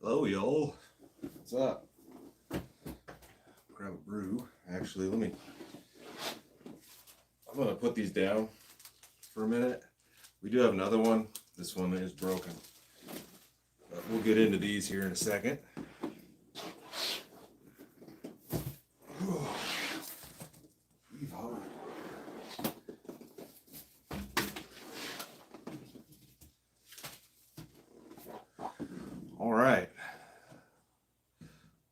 Hello, y'all. What's up? Grab a brew. Actually, I'm going to put these down for a minute. We do have another one. This one is broken. But we'll get into these here in a second. All right.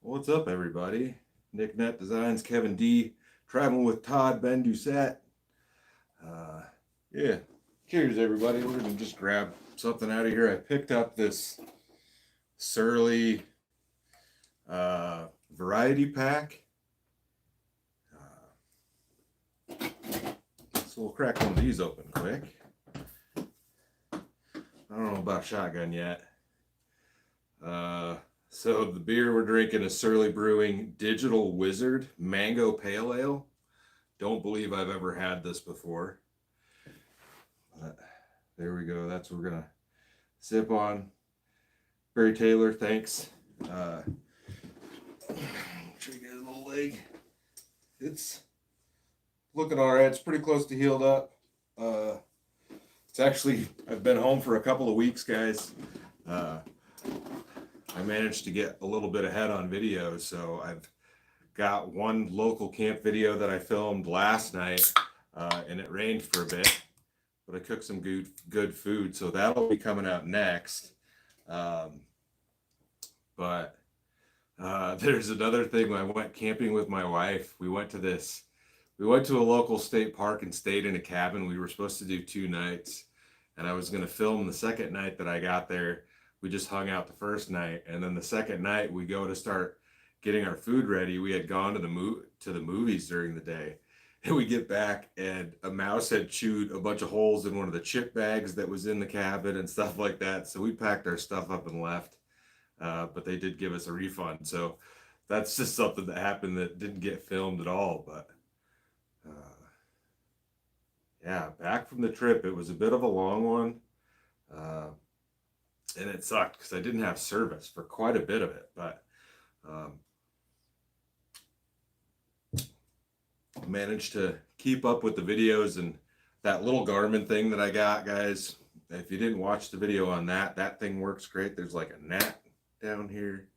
What's up, everybody? Nick Net Designs, Kevin D, traveling with Todd Ben Doucette. Yeah. Cheers, everybody. We're going to just grab something out of here. I picked up this Surly variety pack. So we'll crack one of these open quick. I don't know about shotgun yet. So the beer we're drinking is Surly Brewing Digital Wizard Mango Pale Ale. Don't believe I've ever had this before. But there we go. That's what we're gonna sip on. Barry Taylor, thanks. Try to get a little leg. It's looking all right. It's pretty close to healed up. It's actually, I've been home for a couple of weeks, guys. I managed to get a little bit ahead on videos, so I've got one local camp video that I filmed last night, and it rained for a bit, but I cooked some good food, so that'll be coming out next. But there's another thing. When I went camping with my wife, we went to a local state park and stayed in a cabin. We were supposed to do 2 nights, and I was going to film the second night that I got there. We just hung out the first night, and then the second night we go to start getting our food ready. We had gone to the movies during the day, and we get back and a mouse had chewed a bunch of holes in one of the chip bags that was in the cabin and stuff like that. So we packed our stuff up and left, but they did give us a refund. So that's just something that happened that didn't get filmed at all. But yeah, back from the trip, it was a bit of a long one. And it sucked because I didn't have service for quite a bit of it, but I managed to keep up with the videos. And that little Garmin thing that I got, guys, if you didn't watch the video on that, that thing works great. There's like a gnat down here.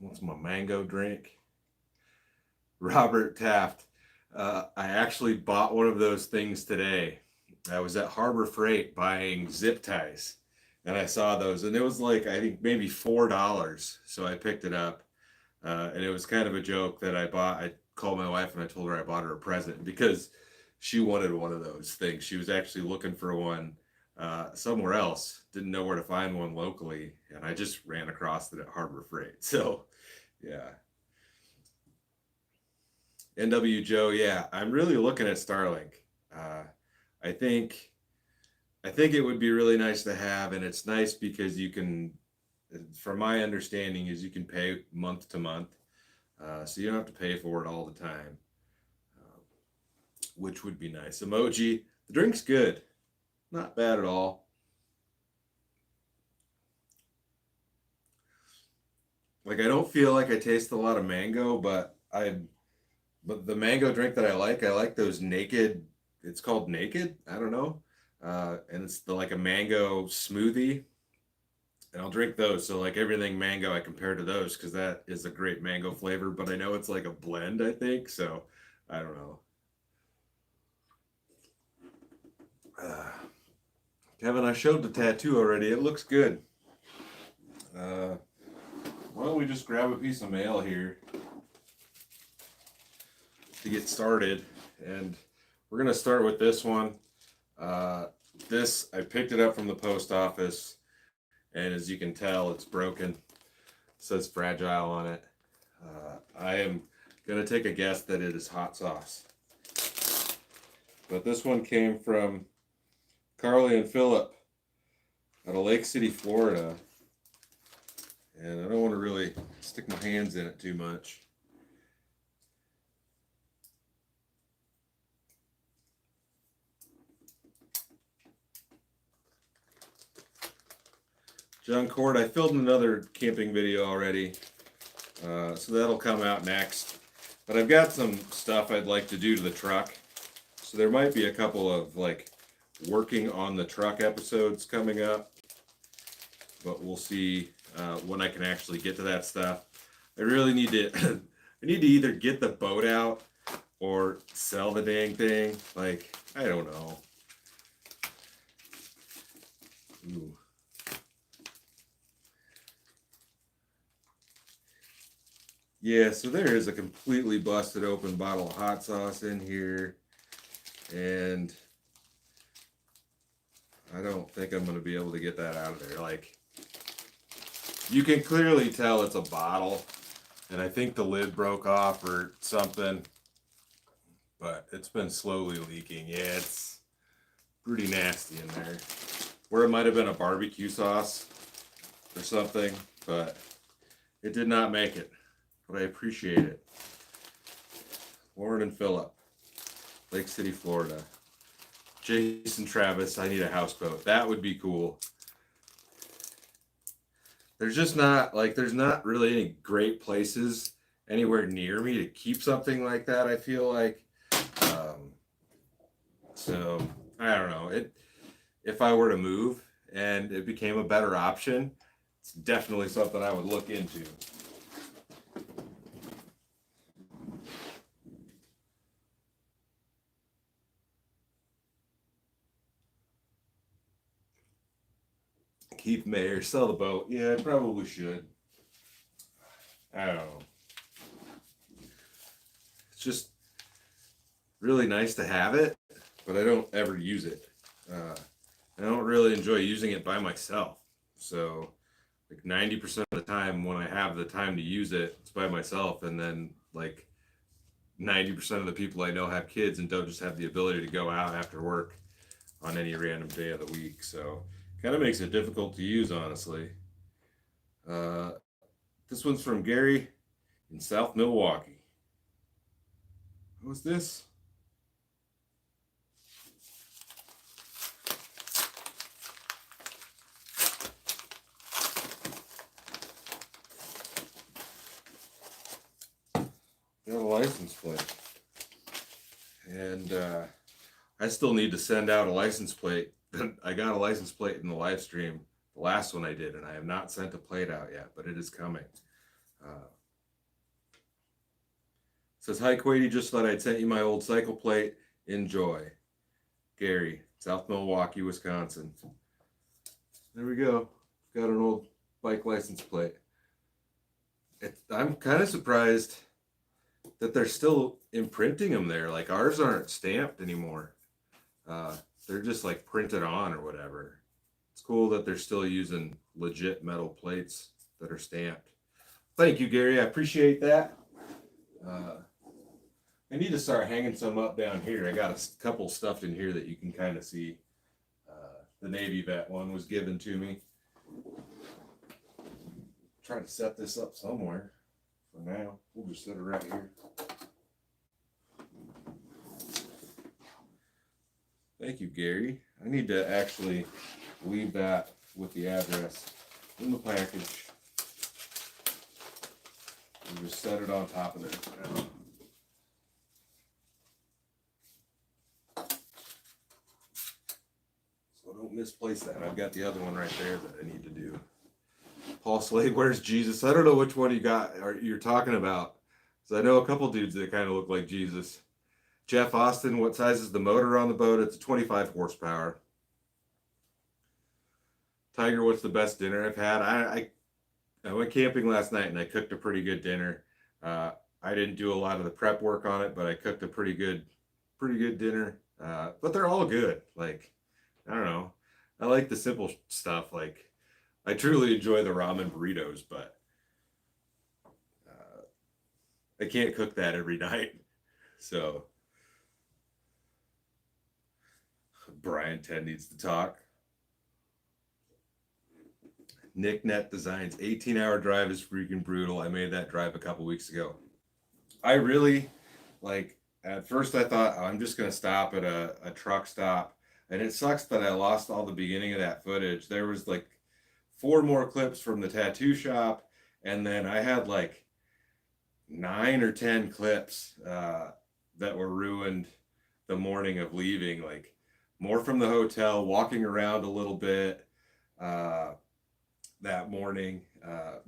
What's my mango drink? Robert Taft. I actually bought one of those things today. I was at Harbor Freight buying zip ties, and I saw those, and it was like, I think maybe $4. So I picked it up, and it was kind of a joke that I called my wife and I told her I bought her a present because she wanted one of those things. She was actually looking for one somewhere else, didn't know where to find one locally, and I just ran across it at Harbor Freight. So yeah. NW Joe, yeah, I'm really looking at Starlink. I think it would be really nice to have, and it's nice because you can, from my understanding, is you can pay month to month, so you don't have to pay for it all the time, which would be nice. Emoji, the drink's good, not bad at all. Like, I don't feel like I taste a lot of mango, but the mango drink that I like those Naked. It's called Naked. I don't know. And it's like a mango smoothie, and I'll drink those. So like everything mango, I compare to those because that is a great mango flavor. But I know it's like a blend, I think. So I don't know. Kevin, I showed the tattoo already. It looks good. Why don't we just grab a piece of mail here to get started, and we're gonna start with this one. This, I picked it up from the post office, and as you can tell, it's broken. It says fragile on it. I am gonna take a guess that it is hot sauce, but this one came from Carly and Phillip out of Lake City, Florida, and I don't want to really stick my hands in it too much. John Cord, I filmed another camping video already, so that'll come out next. But I've got some stuff I'd like to do to the truck. So there might be a couple of like working on the truck episodes coming up. But we'll see when I can actually get to that stuff. I really need to I need to either get the boat out or sell the dang thing. Like, I don't know. Ooh. Yeah, so there is a completely busted open bottle of hot sauce in here. And I don't think I'm going to be able to get that out of there. Like, you can clearly tell it's a bottle. And I think the lid broke off or something. But it's been slowly leaking. Yeah, it's pretty nasty in there. Where it might have been a barbecue sauce or something. But it did not make it. But I appreciate it. Lauren and Phillip, Lake City, Florida. Jason Travis, I need a houseboat. That would be cool. There's just not, like, there's not really any great places anywhere near me to keep something like that, I feel like. So, I don't know. If I were to move and it became a better option, it's definitely something I would look into. Keith Mayer, sell the boat. Yeah, I probably should. I don't know. It's just really nice to have it, but I don't ever use it. I don't really enjoy using it by myself. So, like 90% of the time when I have the time to use it, it's by myself. And then, like, 90% of the people I know have kids and don't just have the ability to go out after work on any random day of the week. So, kind of makes it difficult to use, honestly. This one's from Gary in South Milwaukee. What's this? Got a license plate. And I still need to send out a license plate. I got a license plate in the live stream, the last one I did, and I have not sent a plate out yet, but it is coming. Says, hi, Quady, just thought I'd sent you my old cycle plate. Enjoy. Gary, South Milwaukee, Wisconsin. There we go. Got an old bike license plate. I'm kind of surprised that they're still imprinting them there. Like, ours aren't stamped anymore. They're just like printed on or whatever. It's cool that they're still using legit metal plates that are stamped. Thank you, Gary. I appreciate that. I need to start hanging some up down here. I got a couple stuffed in here that you can kind of see. The Navy vet one was given to me. Try to set this up somewhere. For now, we'll just set it right here. Thank you, Gary. I need to actually leave that with the address in the package. And just set it on top of it. So don't misplace that. I've got the other one right there that I need to do. Paul Slade, where's Jesus? I don't know which one you got or you're talking about. So I know a couple dudes that kind of look like Jesus. Jeff Austin, what size is the motor on the boat? It's a 25 horsepower. Tiger, what's the best dinner I've had? I went camping last night and I cooked a pretty good dinner. I didn't do a lot of the prep work on it, but I cooked a pretty good dinner. But they're all good. Like, I don't know. I like the simple stuff. Like, I truly enjoy the ramen burritos, but I can't cook that every night. So Brian 10 needs to talk. Nick Net Designs, 18-hour drive is freaking brutal. I made that drive a couple weeks ago. I really, like, at first I thought, oh, I'm just going to stop at a truck stop. And it sucks that I lost all the beginning of that footage. There was like 4 more clips from the tattoo shop, and then I had like 9 or 10 clips that were ruined the morning of leaving, like more from the hotel, walking around a little bit that morning,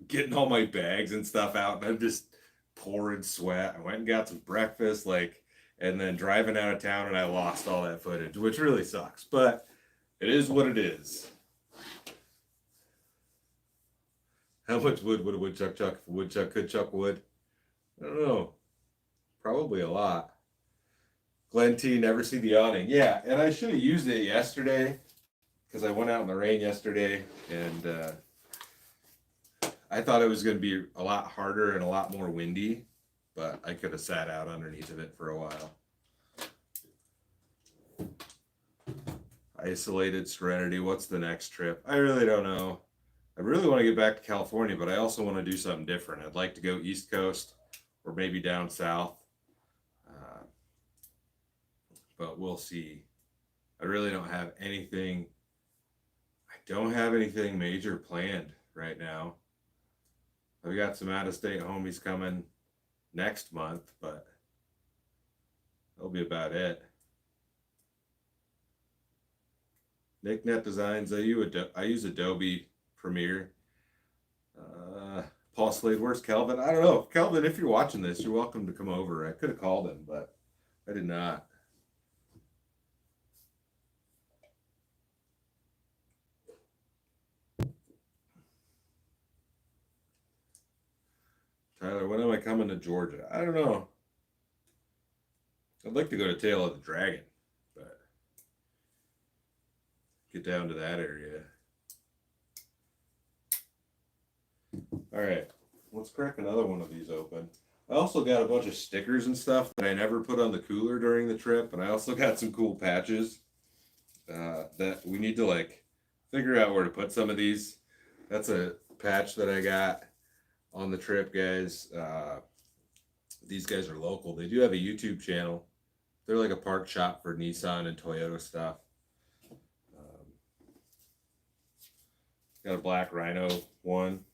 getting all my bags and stuff out, and I'm just pouring sweat. I went and got some breakfast, like, and then driving out of town, and I lost all that footage, which really sucks, but it is what it is. How much wood would a woodchuck chuck if a woodchuck could chuck wood? I don't know. Probably a lot. Glenn T, never see the awning. Yeah, and I should have used it yesterday because I went out in the rain yesterday, and I thought it was going to be a lot harder and a lot more windy, but I could have sat out underneath of it for a while. Isolated Serenity. What's the next trip? I really don't know. I really want to get back to California, but I also want to do something different. I'd like to go East Coast or maybe down south. But we'll see. I really don't have anything. I don't have anything major planned right now. I've got some out-of-state homies coming next month, but that'll be about it. NickNet Designs. I use Adobe Premiere. Paul Slade, where's Kelvin? I don't know. Kelvin, if you're watching this, you're welcome to come over. I could have called him, but I did not. Tyler, when am I coming to Georgia? I don't know. I'd like to go to Tail of the Dragon, but get down to that area. All right, let's crack another one of these open. I also got a bunch of stickers and stuff that I never put on the cooler during the trip, and I also got some cool patches that we need to like figure out where to put some of these. That's a patch that I got on the trip, guys. These guys are local. They do have a YouTube channel. They're like a park shop for Nissan and Toyota stuff. Got a black Rhino one.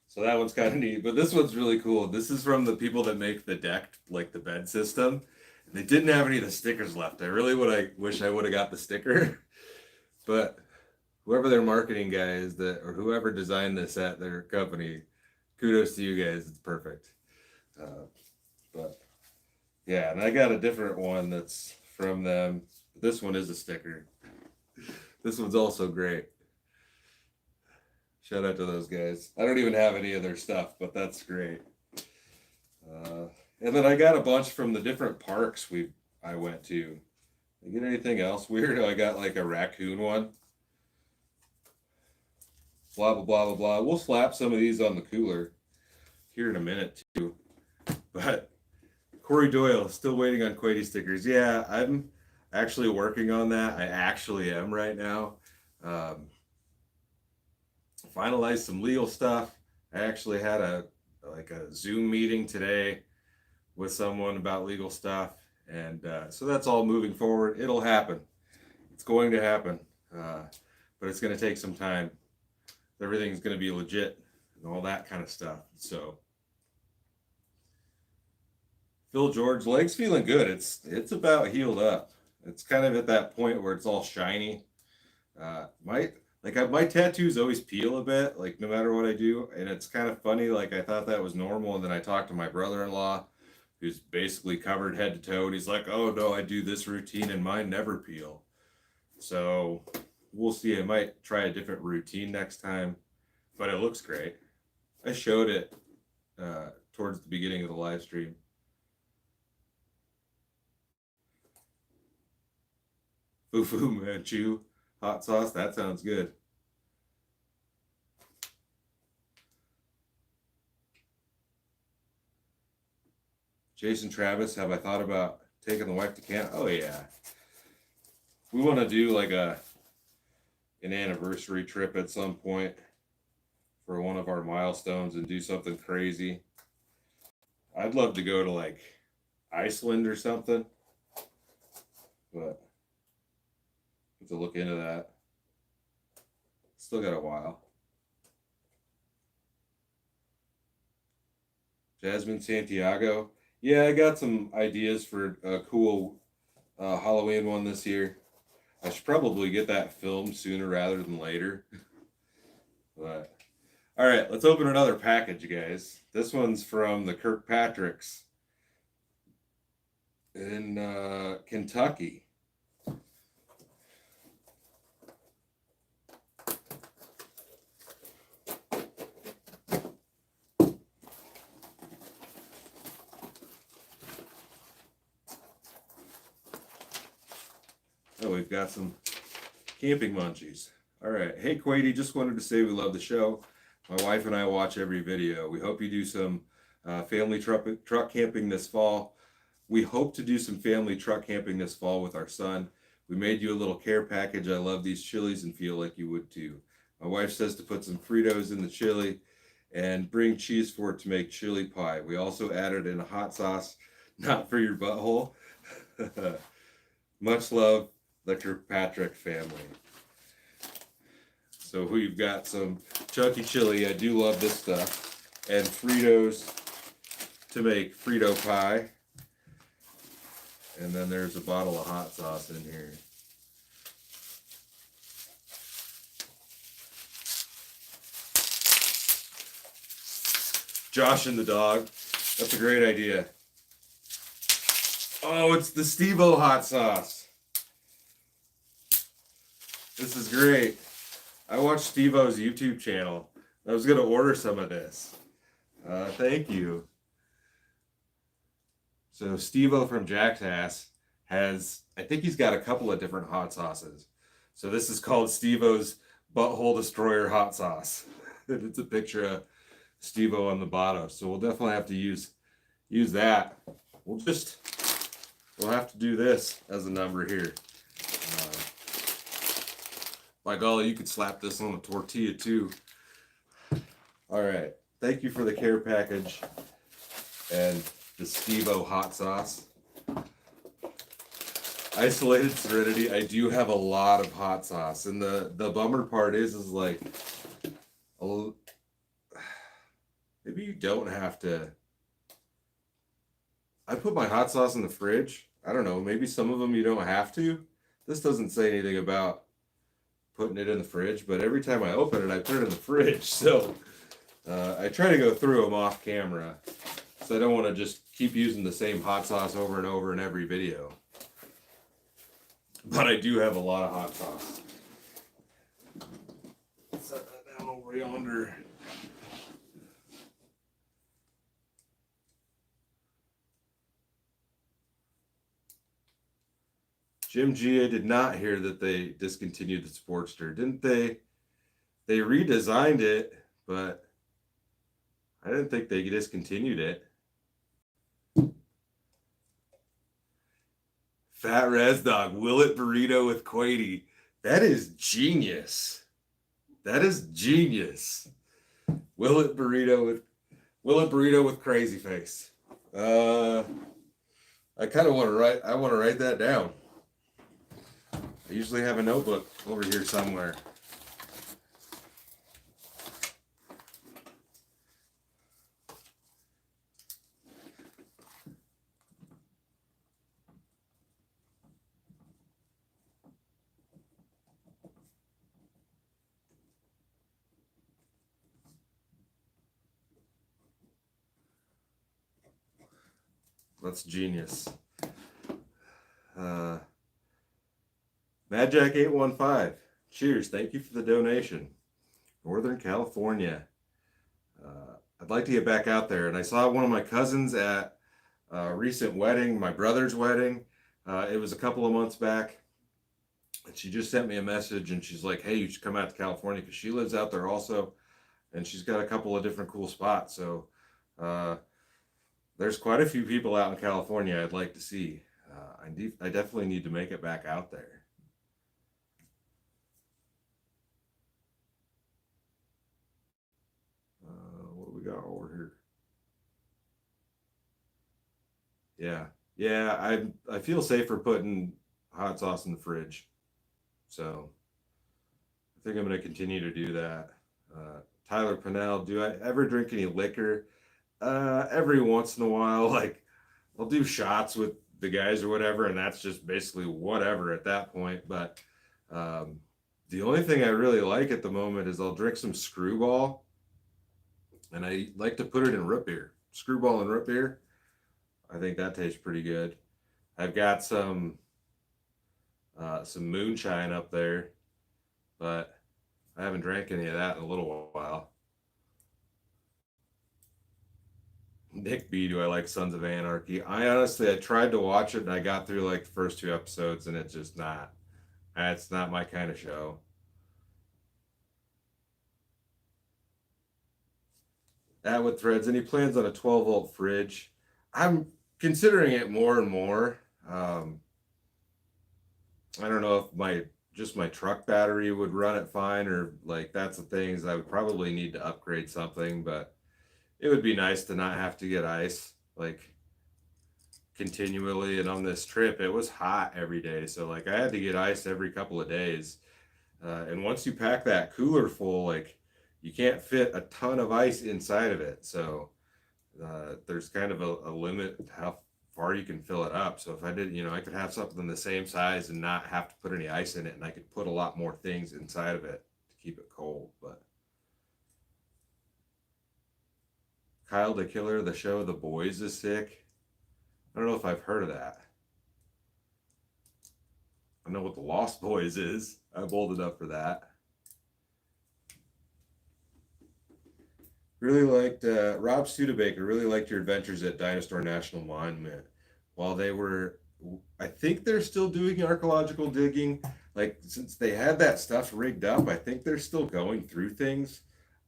So that one's kind of neat, but this one's really cool. This is from the people that make the deck, like the bed system. And they didn't have any of the stickers left. I really wish I would have got the sticker, but whoever their marketing guy is or whoever designed this at their company, kudos to you guys. It's perfect. But yeah, and I got a different one that's from them. This one is a sticker. This one's also great. Shout out to those guys. I don't even have any of their stuff, but that's great. And then I got a bunch from the different parks I went to. Did I get anything else weird? I got like a raccoon one. Blah, blah, blah, blah, blah. We'll slap some of these on the cooler here in a minute too. But Corey Doyle, still waiting on Quady stickers. Yeah, I'm actually working on that. I actually am right now. Finalized some legal stuff. I actually had a Zoom meeting today with someone about legal stuff, and so that's all moving forward. It'll happen. It's going to happen, but it's going to take some time. Everything's going to be legit and all that kind of stuff. So Phil George, leg's feeling good. It's about healed up. It's kind of at that point where it's all shiny. My tattoos always peel a bit, like no matter what I do, and it's kind of funny. Like I thought that was normal, and then I talked to my brother-in-law, who's basically covered head to toe, and he's like, "Oh no, I do this routine, and mine never peel." So we'll see. I might try a different routine next time, but it looks great. I showed it towards the beginning of the live stream. Ufo Manchu hot sauce. That sounds good. Jason Travis, have I thought about taking the wife to camp? Oh yeah. We want to do like an anniversary trip at some point for one of our milestones and do something crazy. I'd love to go to like Iceland or something, but have to look into that. Still got a while. Jasmine Santiago. Yeah, I got some ideas for a cool Halloween one this year. I should probably get that filmed sooner rather than later. But all right, let's open another package, guys. This one's from the Kirkpatricks in Kentucky. Oh, we've got some camping munchies. All right. Hey, Quady, just wanted to say we love the show. My wife and I watch every video. We hope you do some family truck camping this fall. We hope to do some family truck camping this fall with our son. We made you a little care package. I love these chilies and feel like you would too. My wife says to put some Fritos in the chili and bring cheese for it to make chili pie. We also added in a hot sauce, not for your butthole. Much love, the Kirkpatrick family. So we've got some chunky chili. I do love this stuff. And Fritos to make Frito pie. And then there's a bottle of hot sauce in here. Josh and the dog. That's a great idea. Oh, it's the Stevo Hot Sauce. This is great. I watched Stevo's YouTube channel. I was going to order some of this. Thank you. So Stevo from Jack's Ass has, I think he's got a couple of different hot sauces. So this is called Stevo's Butthole Destroyer Hot Sauce. It's a picture of Stevo on the bottom. So we'll definitely have to use that. We'll have to do this as a number here. By golly, you could slap this on a tortilla too. All right. Thank you for the care package and the Stevo hot sauce. Isolated Serenity, I do have a lot of hot sauce. And the bummer part is like, maybe you don't have to. I put my hot sauce in the fridge. I don't know, maybe some of them you don't have to. This doesn't say anything about putting it in the fridge, but every time I open it, I put it in the fridge. So I try to go through them off camera. So I don't want to just keep using the same hot sauce over and over in every video. But I do have a lot of hot sauce. Set that down over yonder. Jim G, I did not hear that they discontinued the Sportster. Didn't they? They redesigned it, but I didn't think they discontinued it. Fat Raz Dog, Willet Burrito with Quady. That is genius. That is genius. Willet Burrito with Crazy Face. I kind of want to write that down. I usually have a notebook over here somewhere. That's genius. MadJack815. Cheers. Thank you for the donation. Northern California. I'd like to get back out there. And I saw one of my cousins at a recent wedding, my brother's wedding. It was a couple of months back. And she just sent me a message and she's like, hey, you should come out to California because she lives out there also. And she's got a couple of different cool spots. So there's quite a few people out in California I'd like to see. I definitely need to make it back out there. What we got over here? Yeah. I feel safer putting hot sauce in the fridge. So I think I'm going to continue to do that. Tyler Pinnell, do I ever drink any liquor? every once in a while, like I'll do shots with the guys or whatever, and that's just basically whatever at that point. But the only thing I really like at the moment is I'll drink some Screwball, and I like to put it in root beer. Screwball and root beer. I think that tastes pretty good. I've got some moonshine up there, but I haven't drank any of that in a little while. Nick B, do I like Sons of Anarchy? I tried to watch it and I got through like the first 2 episodes and it's just not. It's not my kind of show. Atwood Threads, any plans on a 12-volt fridge? I'm considering it more and more. I don't know if my truck battery would run it fine, or like that's the things I would probably need to upgrade something, but it would be nice to not have to get ice like continually. And on this trip it was hot every day, so like I had to get ice every couple of days. And once you pack that cooler full, like you can't fit a ton of ice inside of it, so there's kind of a limit to how far you can fill it up. So if I did, I could have something the same size and not have to put any ice in it, and I could put a lot more things inside of it to keep it cold. But Kyle the Killer, the show The Boys, is sick. I don't know if I've heard of that. I know what The Lost Boys is. I'm old enough for that. Really liked Rob Studebaker. Really liked your adventures at Dinosaur National Monument. While they were, I think they're still doing archaeological digging. Like since they had that stuff rigged up, I think they're still going through things.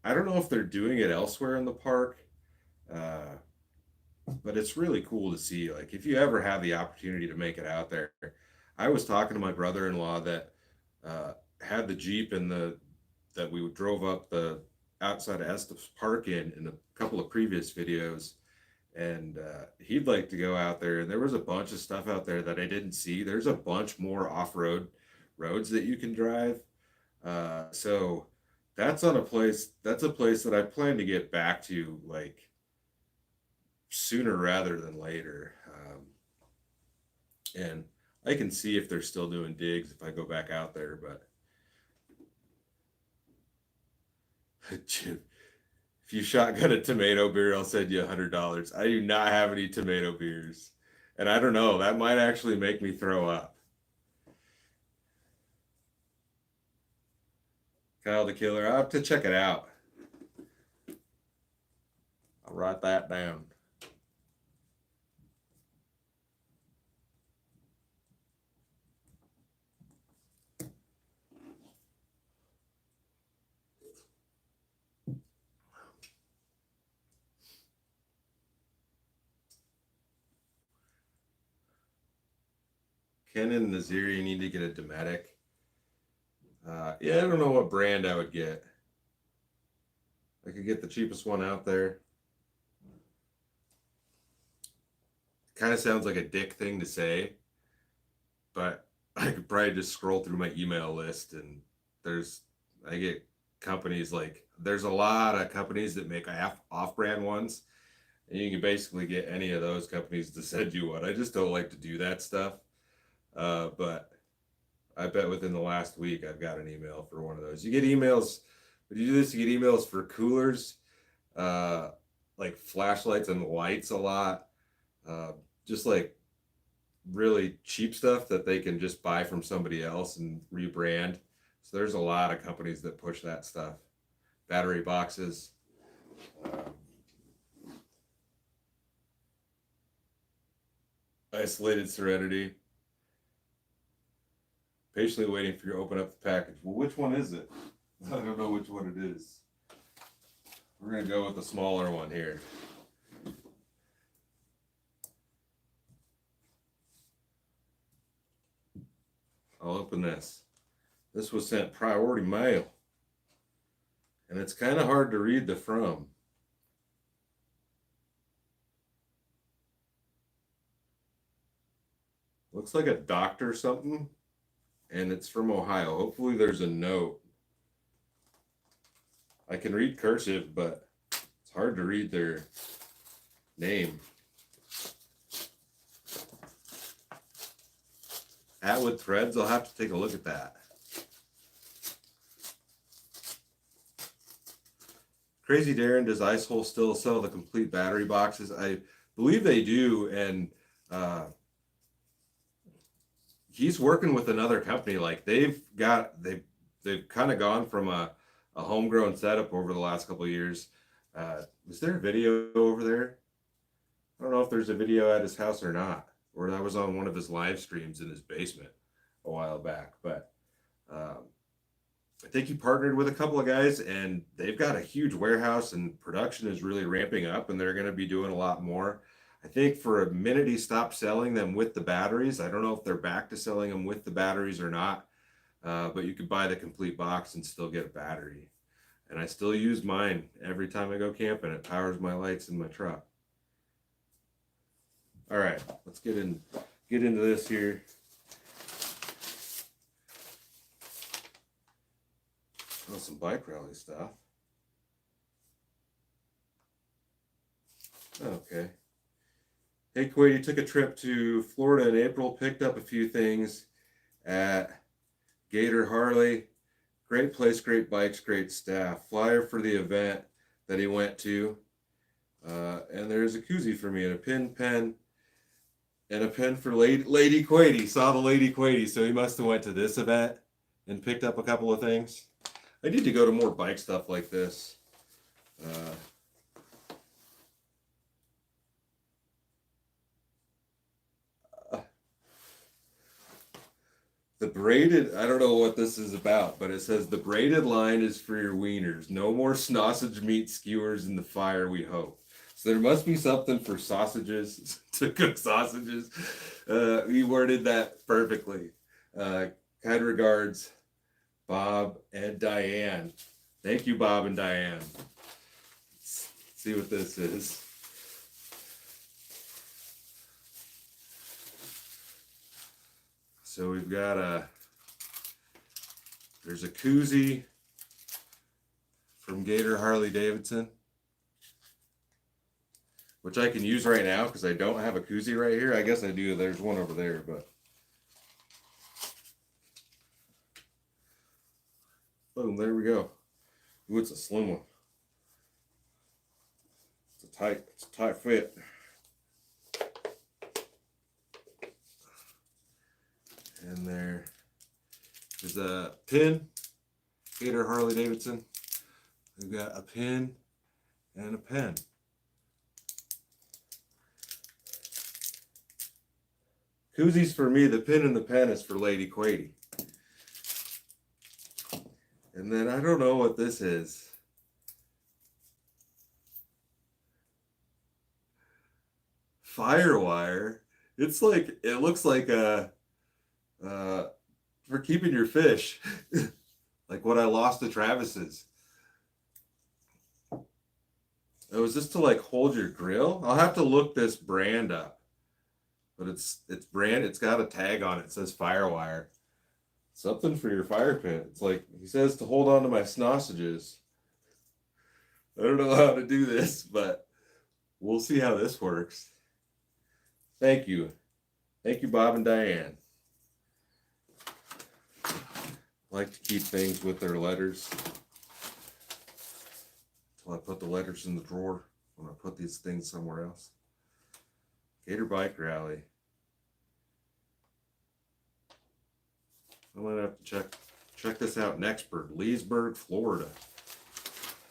I don't know if they're doing it elsewhere in the park, but it's really cool to see. Like if you ever have the opportunity to make it out there, I was talking to my brother-in-law that had the Jeep and that we drove up the outside of Estes Park in a couple of previous videos, and he'd like to go out there. And there was a bunch of stuff out there that I didn't see. There's a bunch more off-road roads that you can drive. So that's a place that I plan to get back to like sooner rather than later. And I can see if they're still doing digs if I go back out there, but if you shotgun a tomato beer, I'll send you $100. I do not have any tomato beers. And I don't know, that might actually make me throw up. Kyle the Killer, I'll have to check it out. I'll write that down. Ken and Nazir, you need to get a Dometic. Yeah, I don't know what brand I would get. I could get the cheapest one out there. Kind of sounds like a dick thing to say, but I could probably just scroll through my email list, and I get companies like, there's a lot of companies that make off-brand ones, and you can basically get any of those companies to send you one. I just don't like to do that stuff. But I bet within the last week I've got an email for one of those. You get emails, when you do this, you get emails for coolers, like flashlights and lights a lot. Just like really cheap stuff that they can just buy from somebody else and rebrand. So there's a lot of companies that push that stuff. Battery boxes. Isolated Serenity. Patiently waiting for you to open up the package. Well, which one is it? I don't know which one it is. We're going to go with the smaller one here. I'll open this. This was sent priority mail. And it's kind of hard to read the from. Looks like a doctor or something. And it's from Ohio. Hopefully there's a note. I can read cursive, but it's hard to read their name. Atwood Threads, I'll have to take a look at that. Crazy Darren, does Icehole still sell the complete battery boxes? I believe they do, and he's working with another company. Like they've kind of gone from a homegrown setup over the last couple of years. Was there a video over there? I don't know if there's a video at his house or not, or that was on one of his live streams in his basement a while back. But I think he partnered with a couple of guys, and they've got a huge warehouse, and production is really ramping up, and they're going to be doing a lot more. I think for a minute he stopped selling them with the batteries. I don't know if they're back to selling them with the batteries or not, but you could buy the complete box and still get a battery. And I still use mine every time I go camping. It powers my lights in my truck. All right, let's get into this here. Oh, some bike rally stuff. Okay. Hey, Quaid, you took a trip to Florida in April, picked up a few things at Gator Harley. Great place, great bikes, great staff. Flyer for the event that he went to. And there's a koozie for me and a pen, and a pen for Lady Quaid. He saw the Lady Quaid, so he must have went to this event and picked up a couple of things. I need to go to more bike stuff like this. The braided, I don't know what this is about, but it says the braided line is for your wieners. No more sausage meat skewers in the fire, we hope. So there must be something for sausages, to cook sausages. He worded that perfectly. Kind regards, Bob and Diane. Thank you, Bob and Diane. Let's see what this is. So we've got there's a koozie from Gator Harley Davidson, which I can use right now because I don't have a koozie right here. I guess I do. There's one over there, but boom, there we go. Ooh, it's a slim one. It's a tight fit. And there's a pin, Gator Harley Davidson. We've got a pin and a pen. Koozies for me, the pin and the pen is for Lady Quady. And then I don't know what this is. Firewire. It's like, it looks like a for keeping your fish. Like what I lost to Travis's. Oh, is this to like hold your grill? I'll have to look this brand up. But it's got a tag on it. It says Firewire. Something for your fire pit. It's like, he says to hold on to my sausages. I don't know how to do this, but we'll see how this works. Thank you. Thank you, Bob and Diane. I like to keep things with their letters. Until I put the letters in the drawer when I put these things somewhere else. Gator Bike Rally. I might have to check this out next. Leesburg, Florida.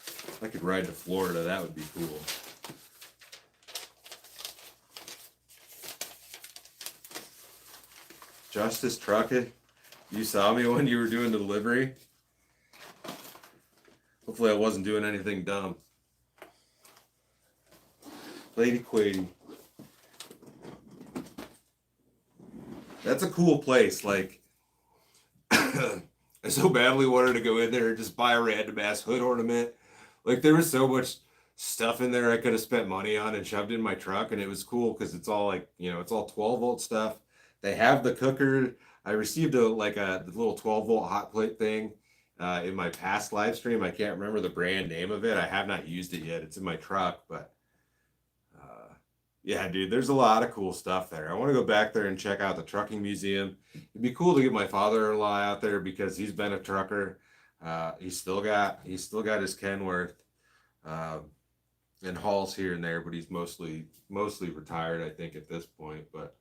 If I could ride to Florida, that would be cool. Justice Truckett, you saw me when you were doing the delivery. Hopefully I wasn't doing anything dumb. Lady Quady. That's a cool place. Like, I so badly wanted to go in there and just buy a random ass hood ornament. Like, there was so much stuff in there I could have spent money on and shoved in my truck, and it was cool because it's all like, you know, it's all 12-volt stuff. They have the cooker. I received the little 12-volt hot plate thing in my past live stream. I can't remember the brand name of it. I have not used it yet. It's in my truck, but Yeah, dude, there's a lot of cool stuff there. I want to go back there and check out the trucking museum. It'd be cool to get my father-in-law out there because he's been a trucker. He's still got his Kenworth, uh, and hauls here and there, but he's mostly retired, I think, at this point. But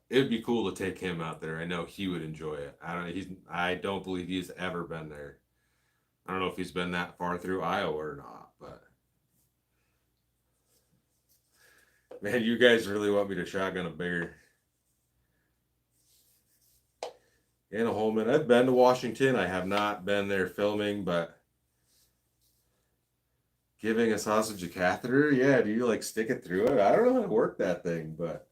it'd be cool to take him out there. I know he would enjoy it. I don't believe he's ever been there. I don't know if he's been that far through Iowa or not, but man, you guys really want me to shotgun a bear. Anna Holman, I've been to Washington. I have not been there filming, but giving a sausage a catheter, yeah, do you like stick it through it? I don't know how to work that thing, but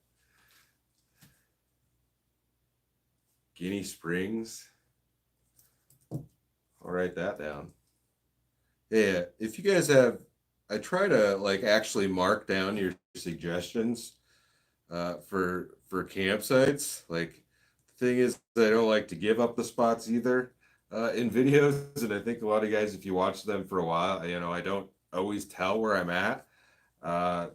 Guinea Springs. I'll write that down. Yeah, if you guys have, I try to like actually mark down your suggestions for campsites. Like the thing is, I don't like to give up the spots either in videos, and I think a lot of guys, if you watch them for a while, I don't always tell where I'm at.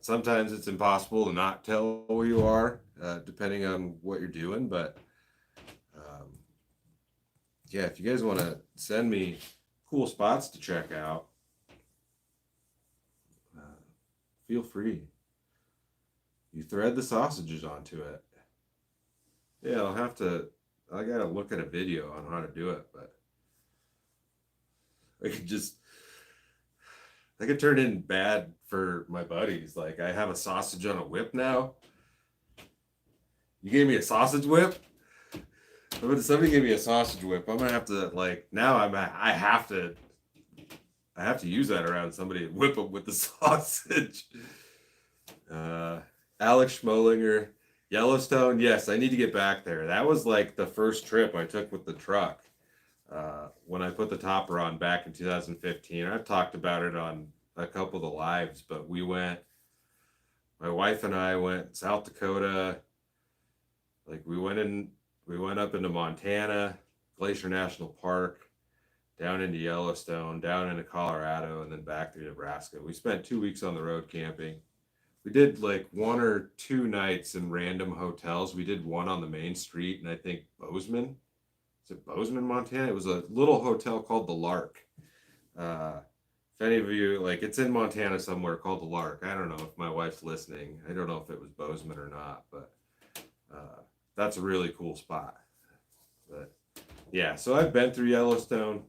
Sometimes it's impossible to not tell where you are, depending on what you're doing. But yeah, if you guys want to send me cool spots to check out, uh, feel free. You thread the sausages onto it. Yeah, I gotta look at a video on how to do it, but I could turn in bad for my buddies. Like, I have a sausage on a whip now. You gave me a sausage whip? But if somebody gave me a sausage whip, I'm gonna have to like now I have to use that around somebody and whip them with the sausage. Alex Schmolinger, Yellowstone. Yes, I need to get back there. That was like the first trip I took with the truck. When I put the topper on back in 2015. I've talked about it on a couple of the lives, but my wife and I went South Dakota. Like we went up into Montana, Glacier National Park, down into Yellowstone, down into Colorado, and then back through Nebraska. We spent 2 weeks on the road camping. We did like 1 or 2 nights in random hotels. We did one on the main street, and I think Bozeman. Is it Bozeman, Montana? It was a little hotel called the Lark. If any of you like, it's in Montana somewhere called the Lark. I don't know if my wife's listening. I don't know if it was Bozeman or not, but that's a really cool spot. But yeah, so I've been through Yellowstone.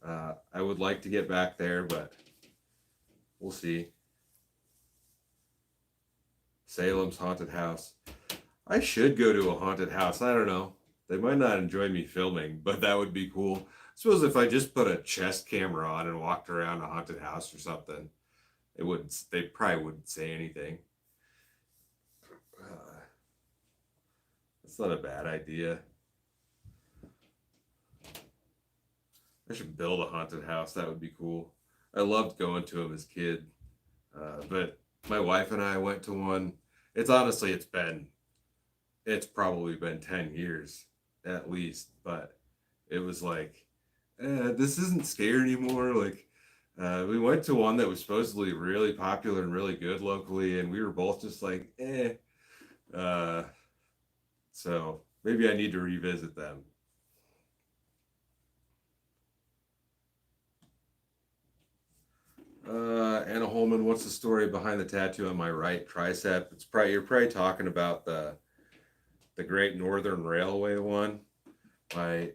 I would like to get back there, but we'll see. Salem's haunted house. I should go to a haunted house. I don't know. They might not enjoy me filming, but that would be cool. I suppose if I just put a chest camera on and walked around a haunted house or something, they probably wouldn't say anything. That's not a bad idea. I should build a haunted house. That would be cool. I loved going to them as a kid. But my wife and I went to one. It's probably been 10 years at least, but it was like, this isn't scary anymore. Like, we went to one that was supposedly really popular and really good locally, and we were both just like, eh. So maybe I need to revisit them. Anna Holman, what's the story behind the tattoo on my right tricep? You're probably talking about the Great Northern Railway one. My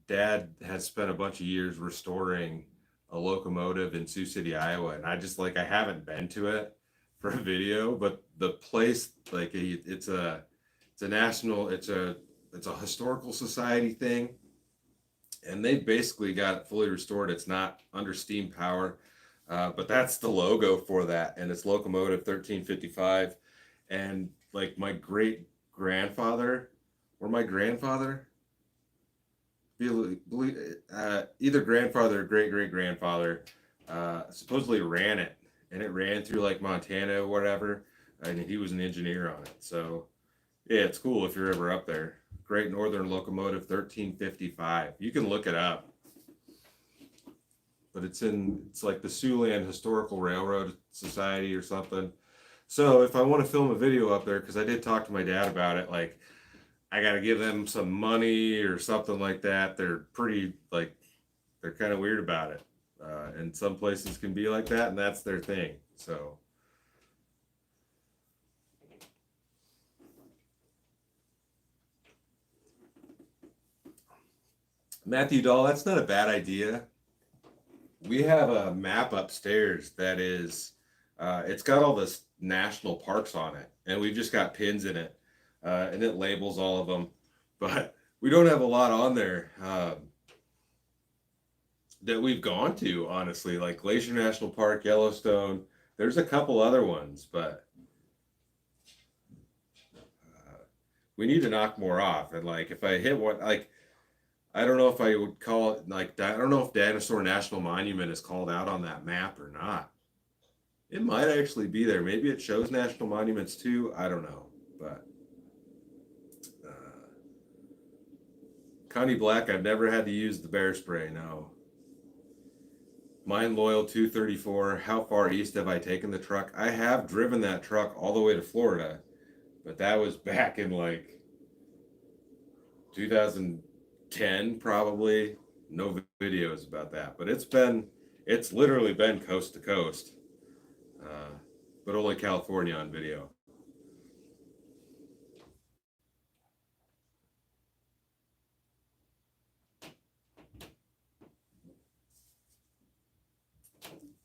dad has spent a bunch of years restoring a locomotive in Sioux City, Iowa, and I haven't been to it for a video, but the place, like, it's a historical society thing, and they basically got it fully restored. It's not under steam power, but that's the logo for that, and it's locomotive 1355. And like my great grandfather or my grandfather, either grandfather or great great grandfather, supposedly ran it, and it ran through like Montana or whatever, and he was an engineer on it. So yeah, it's cool if you're ever up there. Great Northern Locomotive 1355. You can look it up. But it's like the Siouxland Historical Railroad Society or something. So if I want to film a video up there, because I did talk to my dad about it, like I got to give them some money or something like that. They're pretty like they're kind of weird about it, and some places can be like that, and that's their thing. So. Matthew Dahl, that's not a bad idea. We have a map upstairs that is, it's got all the national parks on it, and we've just got pins in it, and it labels all of them. But we don't have a lot on there that we've gone to, honestly, like Glacier National Park, Yellowstone. There's a couple other ones, but we need to knock more off. And like, if I hit one, like, I don't know if I would call it like I don't know if Dinosaur National Monument is called out on that map or not. It might actually be there. Maybe it shows national monuments too. I don't know. But Connie Black, I've never had to use the bear spray. No. Mine Loyal 234. How far east have I taken the truck? I have driven that truck all the way to Florida, but that was back in like 2010 probably. No videos about that, but it's literally been coast to coast, but only California on video.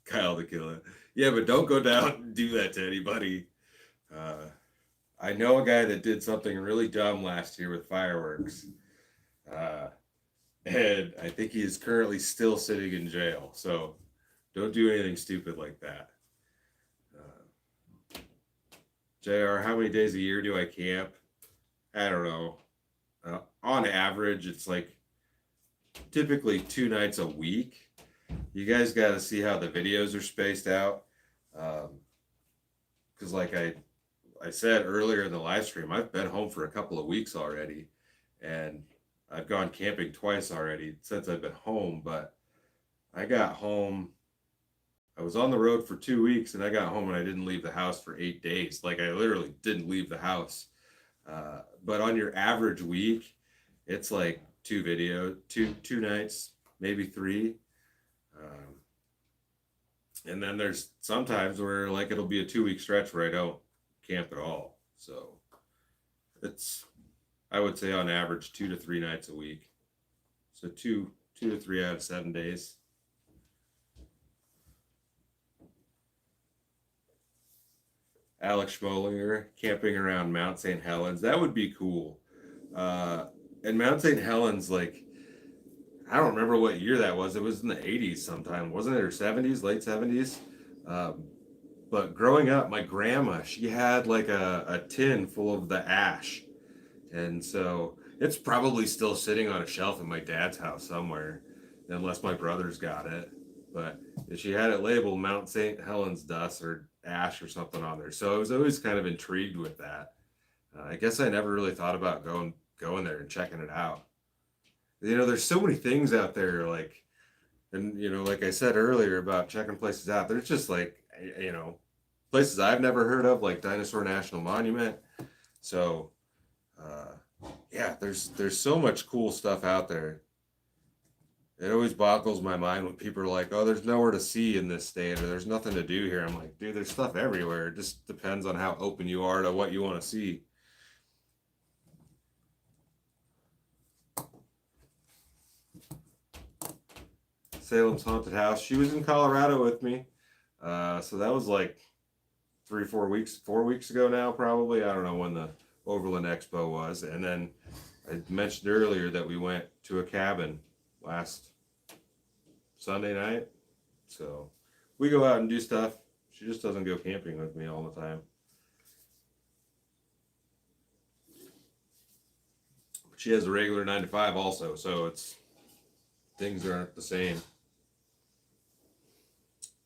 Kyle the Killer. Yeah, but don't go down and do that to anybody. I know a guy that did something really dumb last year with fireworks. And I think he is currently still sitting in jail. So don't do anything stupid like that. JR, how many days a year do I camp? I don't know. On average, it's like typically 2 nights a week. You guys got to see how the videos are spaced out. Because like I said earlier in the live stream, I've been home for a couple of weeks already. And I've gone camping twice already since I've been home. But I got home. I was on the road for 2 weeks and I got home and I didn't leave the house for 8 days. Like I literally didn't leave the house. But on your average week, it's like two nights, maybe 3. And then there's sometimes where like it'll be a 2-week stretch where I don't camp at all. So it's, I would say on average 2 to 3 nights a week. So two to 3 out of 7 days. Alex Schmolinger camping around Mount St. Helens. That would be cool. And Mount St. Helens, like, I don't remember what year that was. It was in the 80s sometime, wasn't it? Or 70s, late 70s. But growing up, my grandma, she had like a tin full of the ash. And so it's probably still sitting on a shelf in my dad's house somewhere, unless my brother's got it. But she had it labeled Mount St. Helens dust or ash or something on there. So I was always kind of intrigued with that. I guess I never really thought about going there and checking it out. You know, there's so many things out there, like, and you know, like I said earlier about checking places out, there's just like, you know, places I've never heard of, like Dinosaur National Monument. So yeah, there's so much cool stuff out there. It always boggles my mind when people are like, oh, there's nowhere to see in this state, or there's nothing to do here. I'm like, dude, there's stuff everywhere. It just depends on how open you are to what you want to see. Salem's Haunted House. She was in Colorado with me. So that was like 4 weeks ago now, probably. I don't know when the Overland Expo was. And then I mentioned earlier that we went to a cabin last Sunday night. So we go out and do stuff. She just doesn't go camping with me all the time. She has a regular 9 to 5 also, so it's things aren't the same.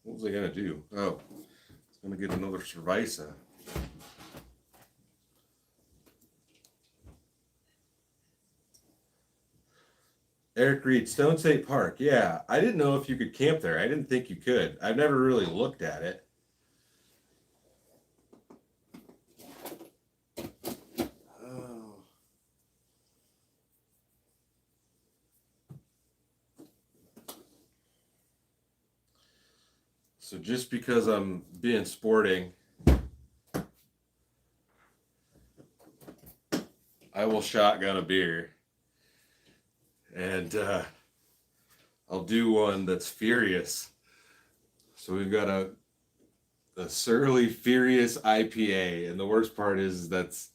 What was I gonna do? Oh, it's gonna get another cerveza. Eric Reed, Stone State Park. Yeah, I didn't know if you could camp there. I didn't think you could. I've never really looked at it. So just because I'm being sporting, I will shotgun a beer. And I'll do one that's furious. So we've got a Surly Furious IPA. And the worst part is that's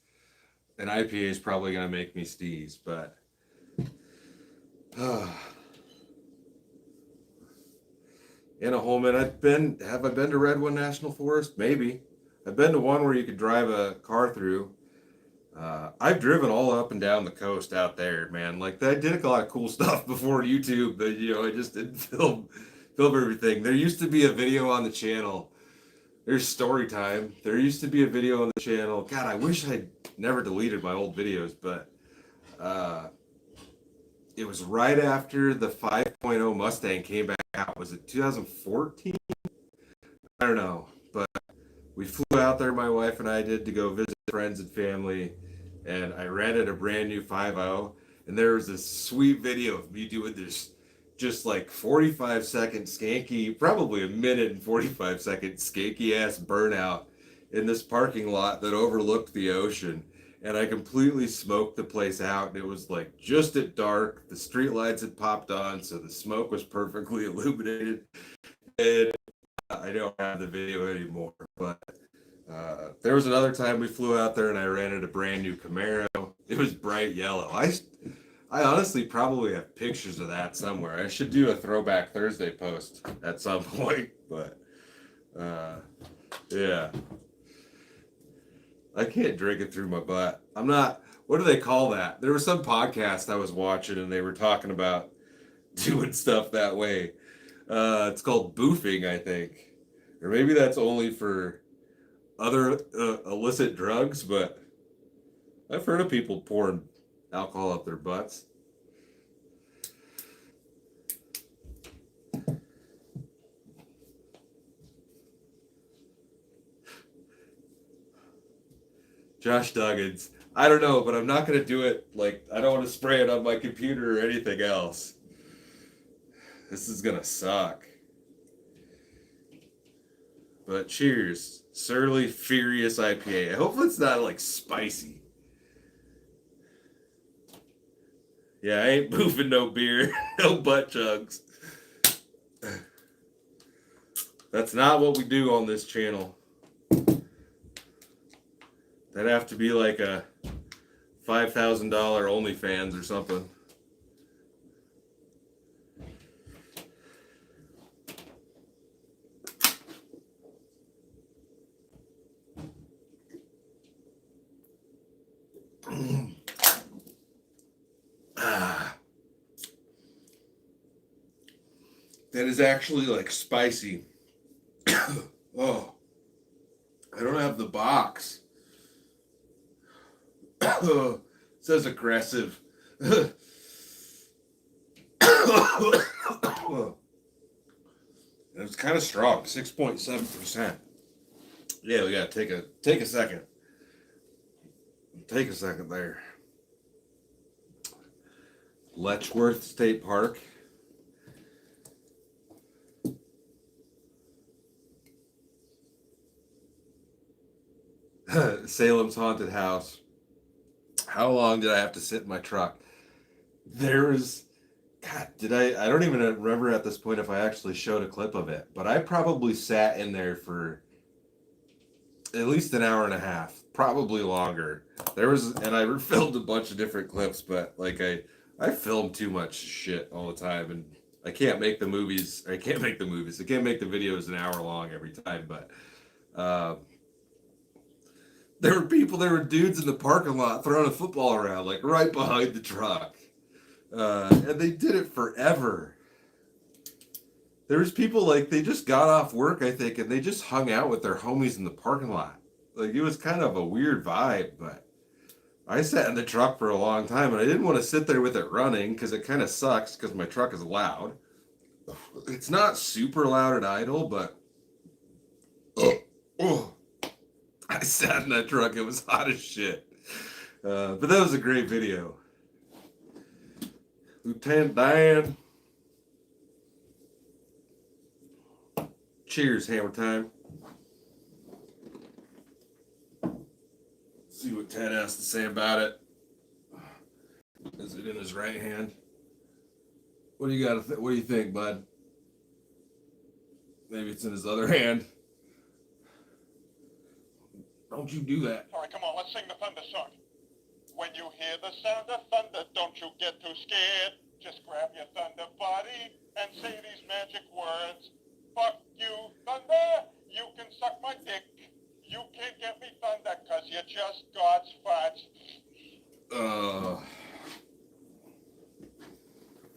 an IPA is probably going to make me sneeze, but Anna Holman, have I been to Redwood National Forest? Maybe. I've been to one where you could drive a car through. I've driven all up and down the coast out there, man. Like, I did a lot of cool stuff before YouTube, but I just didn't film everything. There used to be a video on the channel. There's story time. There used to be a video on the channel. God, I wish I'd never deleted my old videos, but it was right after the 5.0 Mustang came back out. Was it 2014? I don't know, but we flew out there, my wife and I did, to go visit friends and family, and I rented a brand new 5.0, and there was this sweet video of me doing this just like 45-second skanky, probably a minute and 45-second skanky ass burnout in this parking lot that overlooked the ocean. And I completely smoked the place out, and it was like just at dark. The street lights had popped on, so the smoke was perfectly illuminated. And I don't have the video anymore, but there was another time we flew out there and I rented a brand new Camaro. It was bright yellow. I honestly probably have pictures of that somewhere. I should do a Throwback Thursday post at some point, but yeah. I can't drink it through my butt. I'm not, what do they call that? There was some podcast I was watching and they were talking about doing stuff that way. It's called boofing, I think. Or maybe that's only for other illicit drugs, but I've heard of people pouring alcohol up their butts. Josh Duggins. I don't know, but I'm not going to do it. Like, I don't want to spray it on my computer or anything else. This is going to suck. But cheers. Surly Furious IPA. I hope it's not, like, spicy. Yeah, I ain't boofing no beer. No butt chugs. That's not what we do on this channel. That'd have to be like a $5,000 OnlyFans or something. That is actually like spicy. Oh, I don't have the box. It says aggressive. It's kind of strong, 6.7%. Yeah, we gotta take a second. Take a second there. Letchworth State Park. Salem's Haunted House. How long did I have to sit in my truck? There was, God, I don't even remember at this point if I actually showed a clip of it, but I probably sat in there for at least an hour and a half, probably longer. And I filmed a bunch of different clips, but like I film too much shit all the time, and I can't make the videos an hour long every time, but there were dudes in the parking lot throwing a football around, like right behind the truck. And they did it forever. There was people, like, they just got off work, I think, and they just hung out with their homies in the parking lot. Like, it was kind of a weird vibe, but I sat in the truck for a long time, and I didn't want to sit there with it running, because it kind of sucks, because my truck is loud. It's not super loud at idle, but I sat in that truck. It was hot as shit. But that was a great video. Lieutenant Dan. Cheers, hammer time. See what Ted has to say about it. Is it in his right hand? What do you got? What do you think, bud? Maybe it's in his other hand. Don't you do that. All right, come on, let's sing the thunder song. When you hear the sound of thunder, don't you get too scared. Just grab your thunder body and say these magic words. Fuck you, thunder. You can suck my dick. You can't get me thunder, cause you're just God's farts.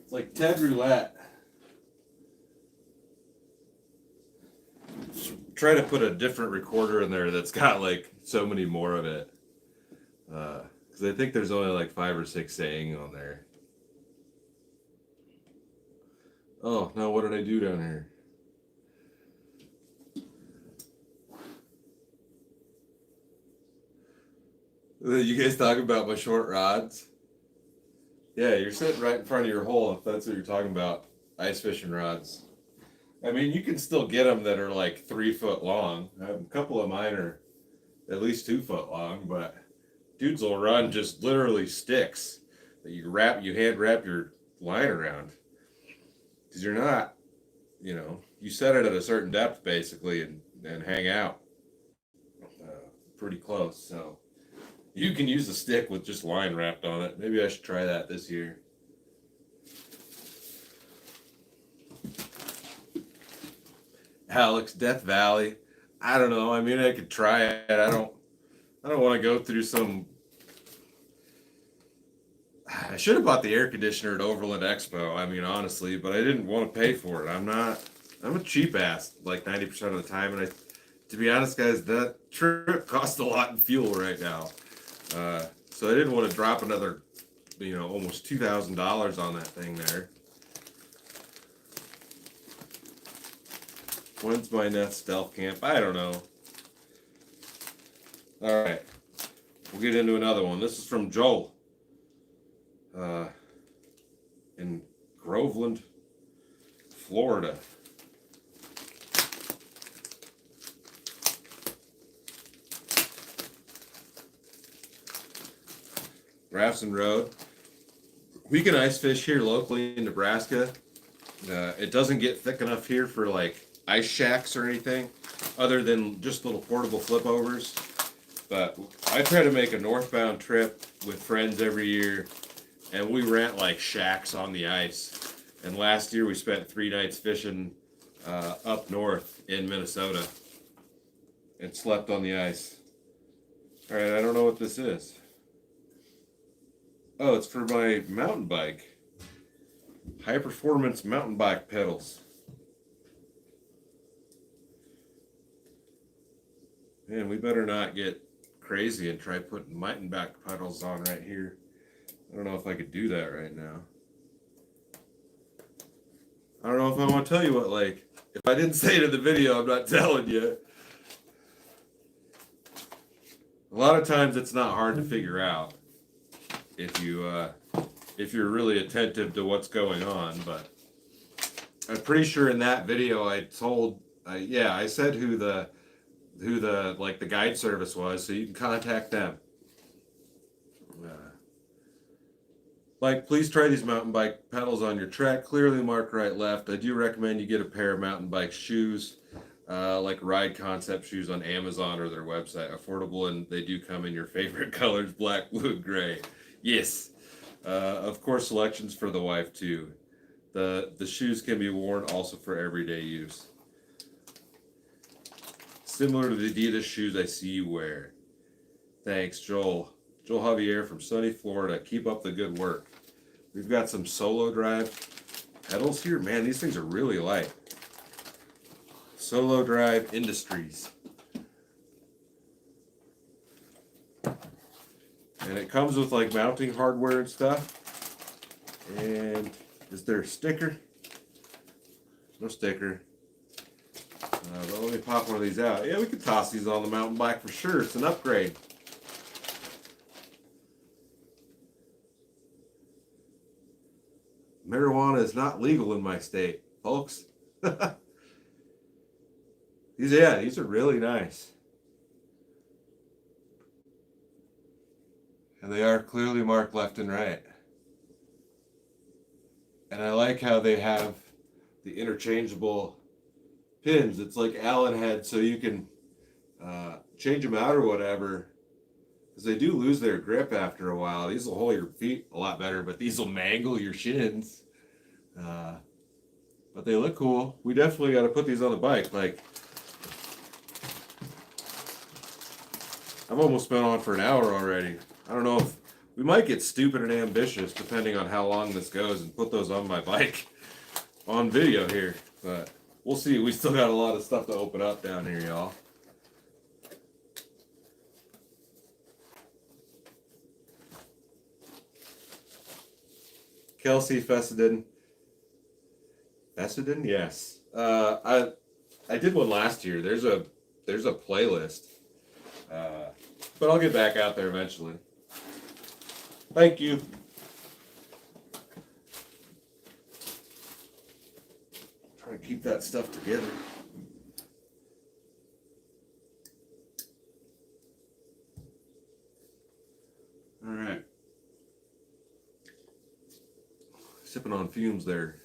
It's like Ted Roulette. Try to put a different recorder in there that's got like so many more of it. Because I think there's only like 5 or 6 saying on there. Oh, now what did I do down here? You guys talking about my short rods? Yeah, you're sitting right in front of your hole if that's what you're talking about. Ice fishing rods. I mean, you can still get them that are like 3 foot long. A couple of mine are at least 2 foot long, but dudes will run just literally sticks that you hand wrap your line around. Because you're not, you set it at a certain depth basically and hang out pretty close. So you can use a stick with just line wrapped on it. Maybe I should try that this year. Alex, Death Valley. I don't know. I mean, I could try it. I don't want to go through some. I should have bought the air conditioner at Overland Expo. I mean, honestly, but I didn't want to pay for it. I'm a cheap ass like 90% of the time, and to be honest, guys, that trip costs a lot in fuel right now. So I didn't want to drop another, almost $2,000 on that thing there. When's my next stealth camp? I don't know. All right, we'll get into another one. This is from Joel in Groveland, Florida. Rafson Road. We can ice fish here locally in Nebraska. It doesn't get thick enough here for like ice shacks or anything other than just little portable flip overs. But I try to make a northbound trip with friends every year, and we rent like shacks on the ice. And last year we spent 3 nights fishing up north in Minnesota and slept on the ice. All right, I don't know what this is. Oh, it's for my mountain bike. High performance mountain bike pedals. Man, we better not get crazy and try putting mountain bike pedals on right here. I don't know if I could do that right now. I don't know if I want to tell you what, like, if I didn't say it in the video, I'm not telling you. A lot of times it's not hard to figure out if you're really attentive to what's going on, but I'm pretty sure in that video I said who the like the guide service was, so you can contact them. Like, please try these mountain bike pedals on your track. Clearly mark right, left. I do recommend you get a pair of mountain bike shoes, like Ride Concept shoes on Amazon or their website. Affordable, and they do come in your favorite colors, black, blue, and gray. Yes. Of course, selections for the wife too. The shoes can be worn also for everyday use. Similar to the Adidas shoes I see you wear. Thanks, Joel. Joel Javier from sunny Florida. Keep up the good work. We've got some Solo Drive pedals here. Man, these things are really light. Solo Drive Industries. And it comes with like mounting hardware and stuff. And is there a sticker? No sticker. But let me pop one of these out. Yeah, we could toss these on the mountain bike for sure. It's an upgrade. Marijuana is not legal in my state, folks. These are really nice. And they are clearly marked left and right. And I like how they have the interchangeable pins. It's like Allen head, so you can change them out or whatever. Because they do lose their grip after a while. These will hold your feet a lot better, but these will mangle your shins. But they look cool. We definitely got to put these on the bike. Like, I've almost been on for an hour already. I don't know if we might get stupid and ambitious depending on how long this goes and put those on my bike on video here. But we'll see. We still got a lot of stuff to open up down here, y'all. Kelsey Fessenden. Fessenden? Yes. I did one last year. There's a playlist. But I'll get back out there eventually. Thank you. Try to keep that stuff together. All right. Sipping on fumes there.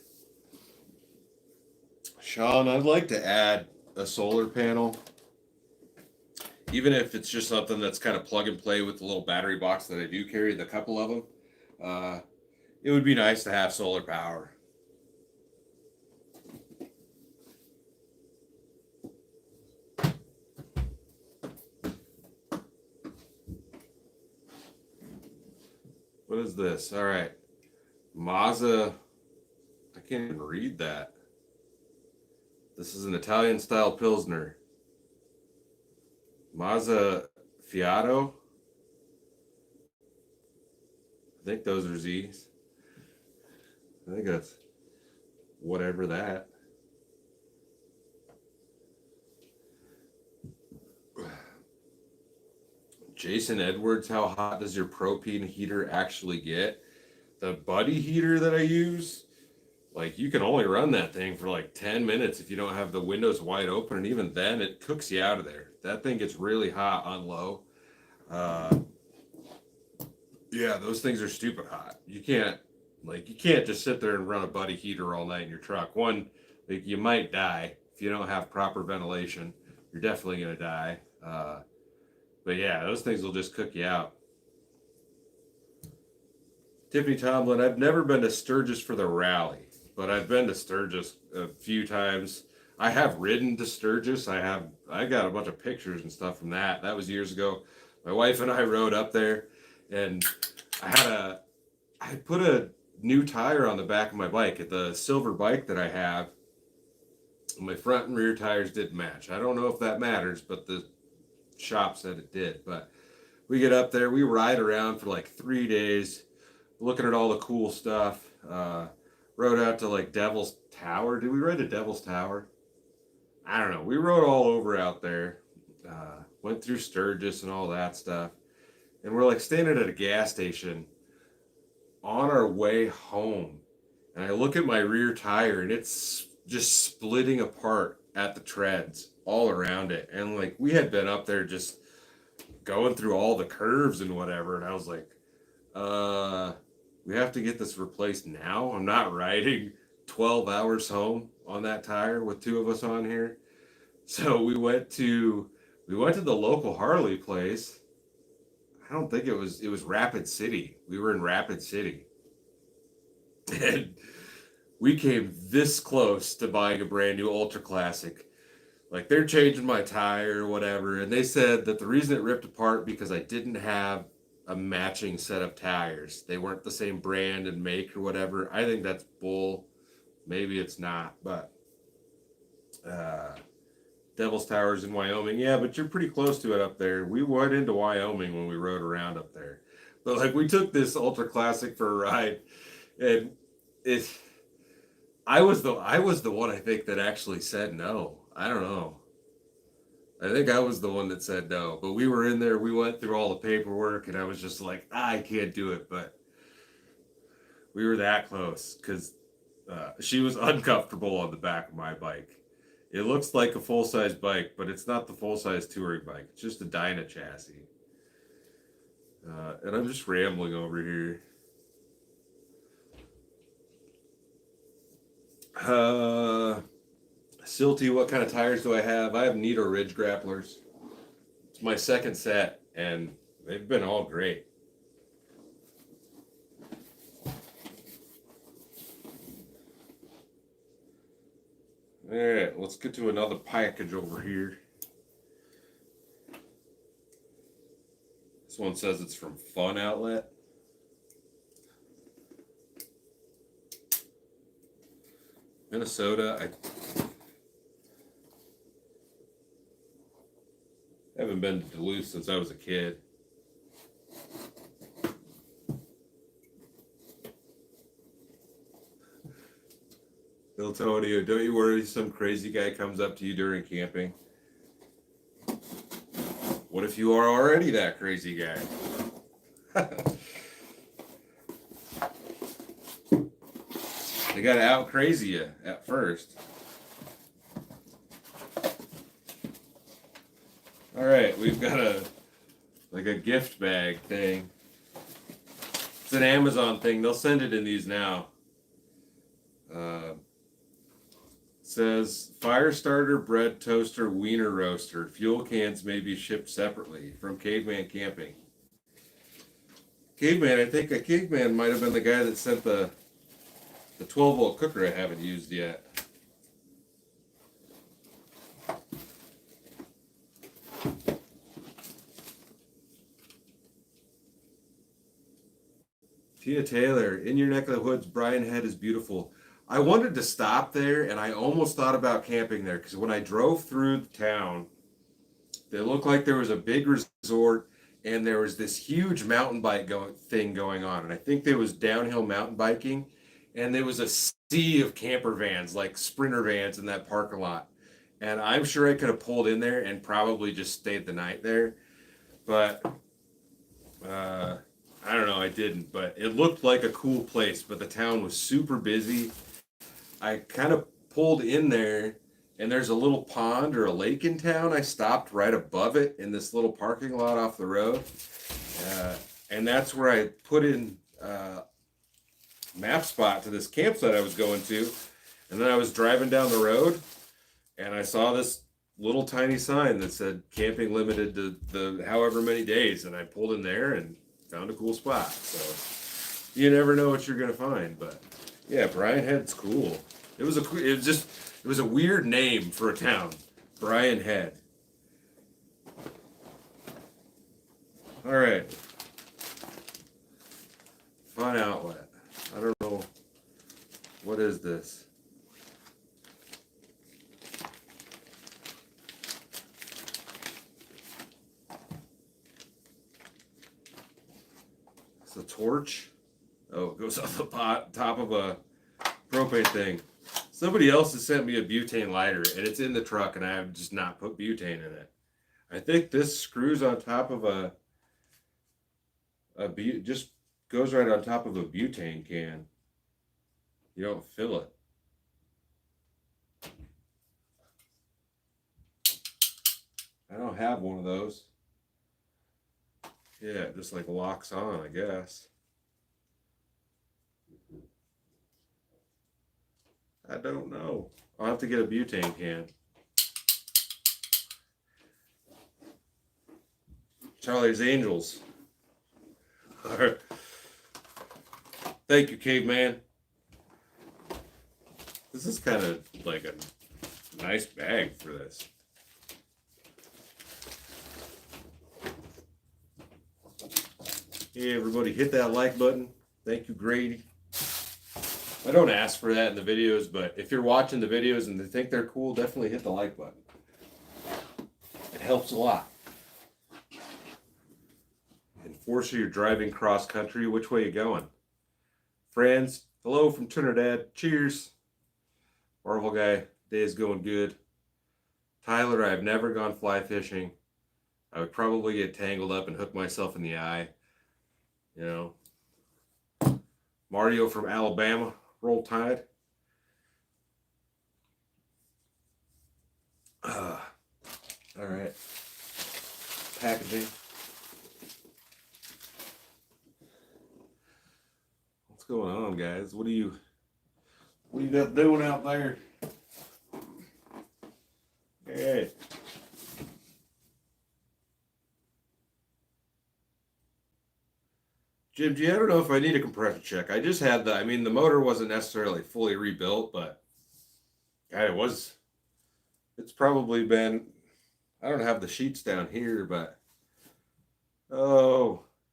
Sean, I'd like to add a solar panel. Even if it's just something that's kind of plug and play with the little battery box that I do carry, the couple of them, it would be nice to have solar power. What is this? All right. Mazza. I can't even read that. This is an Italian style Pilsner. Mazza Fiato. I think those are Z's. I think that's whatever that. Jason Edwards, how hot does your propane heater actually get? The buddy heater that I use, like, you can only run that thing for like 10 minutes if you don't have the windows wide open, and even then it cooks you out of there. That thing gets really hot on low. Yeah, those things are stupid hot. You can't just sit there and run a buddy heater all night in your truck. One, like, you might die if you don't have proper ventilation. You're definitely gonna die. But yeah, those things will just cook you out. Tiffany Tomlin, I've never been to Sturgis for the rally, but I've been to Sturgis a few times. I have ridden to Sturgis. I got a bunch of pictures and stuff from that. That was years ago. My wife and I rode up there, and I put a new tire on the back of my bike. At the silver bike that I have, my front and rear tires didn't match. I don't know if that matters, but the shop said it did. But we get up there, we ride around for like 3 days, looking at all the cool stuff. Rode out to like Devil's Tower. Did we ride to Devil's Tower? I don't know. We rode all over out there. Went through Sturgis and all that stuff. And we're like standing at a gas station on our way home. And I look at my rear tire and it's just splitting apart at the treads all around it. And like, we had been up there just going through all the curves and whatever. And I was like, we have to get this replaced now. I'm not riding 12 hours home on that tire with two of us on here. So we went to the local Harley place. I don't think it was Rapid City. We were in Rapid City. And we came this close to buying a brand new Ultra Classic. Like, they're changing my tire or whatever, and they said that the reason it ripped apart because I didn't have a matching set of tires. They weren't the same brand and make or whatever. I think that's bull. Maybe it's not, but Devil's Tower's in Wyoming. Yeah, but you're pretty close to it up there. We went into Wyoming when we rode around up there. But like, we took this Ultra Classic for a ride, and I was the one, I think, that actually said no. I don't know. I think I was the one that said no. But we were in there, we went through all the paperwork, and I was just like, I can't do it. But we were that close because she was uncomfortable on the back of my bike. It looks like a full-size bike, but it's not the full-size touring bike. It's just a Dyna chassis. And I'm just rambling over here. Silty, what kind of tires do I have? I have Nitro Ridge grapplers. It's my second set, and they've been all great. All right, let's get to another package over here. This one says it's from Fun Outlet. Minnesota. I haven't been to Duluth since I was a kid. Bill Tonio, don't you worry some crazy guy comes up to you during camping. What if you are already that crazy guy? They gotta out crazy you at first. All right, we've got a gift bag thing. It's an Amazon thing. They'll send it in these now. Says fire starter, bread toaster, wiener roaster. Fuel cans may be shipped separately from Caveman Camping. Caveman, I think a Caveman might have been the guy that sent the 12-volt cooker I haven't used yet. Tia Taylor, in your neck of the woods, Brian Head is beautiful. I wanted to stop there, and I almost thought about camping there, because when I drove through the town, it looked like there was a big resort, and there was this huge mountain bike thing going on, and I think there was downhill mountain biking, and there was a sea of camper vans, like Sprinter vans in that parking lot, and I'm sure I could have pulled in there and probably just stayed the night there, but I don't know, I didn't, but it looked like a cool place, but the town was super busy. I kind of pulled in there, and there's a little pond or a lake in town. I stopped right above it in this little parking lot off the road, and that's where I put in map spot to this campsite I was going to, and then I was driving down the road, and I saw this little tiny sign that said camping limited to the however many days, and I pulled in there and found a cool spot. So you never know what you're gonna find, but yeah, Brian Head's cool. It was a weird name for a town, Brian Head. All right, Fun Outlet. I don't know, what is this? It's a torch. Oh, it goes on the top of a propane thing. Somebody else has sent me a butane lighter, and it's in the truck, and I have just not put butane in it. I think this screws on top of just goes right on top of a butane can. You don't fill it. I don't have one of those. Yeah, it just like locks on, I guess. I don't know. I'll have to get a butane can. Charlie's Angels. All right. Thank you, Caveman. This is kind of like a nice bag for this. Hey, everybody, hit that like button. Thank you, Grady. I don't ask for that in the videos, but if you're watching the videos and they think they're cool, definitely hit the like button. It helps a lot. Enforcer, you're driving cross country. Which way you going? Friends, hello from Trinidad. Cheers. Marvel guy, day is going good. Tyler, I've never gone fly fishing. I would probably get tangled up and hook myself in the eye. You know. Mario from Alabama. Roll Tide. All right. Packaging. What's going on, guys? What are you got doing out there? Hey. Jim G, I don't know if I need a compression check. I just had the motor wasn't necessarily fully rebuilt, but it's probably been, I don't have the sheets down here, but I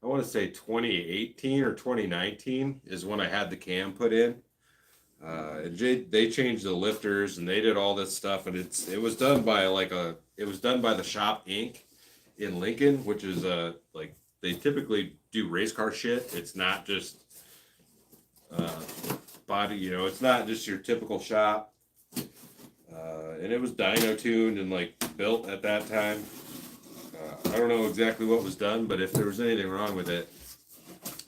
want to say 2018 or 2019 is when I had the cam put in. They changed the lifters and they did all this stuff, and it was done by the Shop Inc. in Lincoln, which is they typically do race car shit. It's not just body, it's not just your typical shop. And it was dyno tuned and built at that time. I don't know exactly what was done, but if there was anything wrong with it,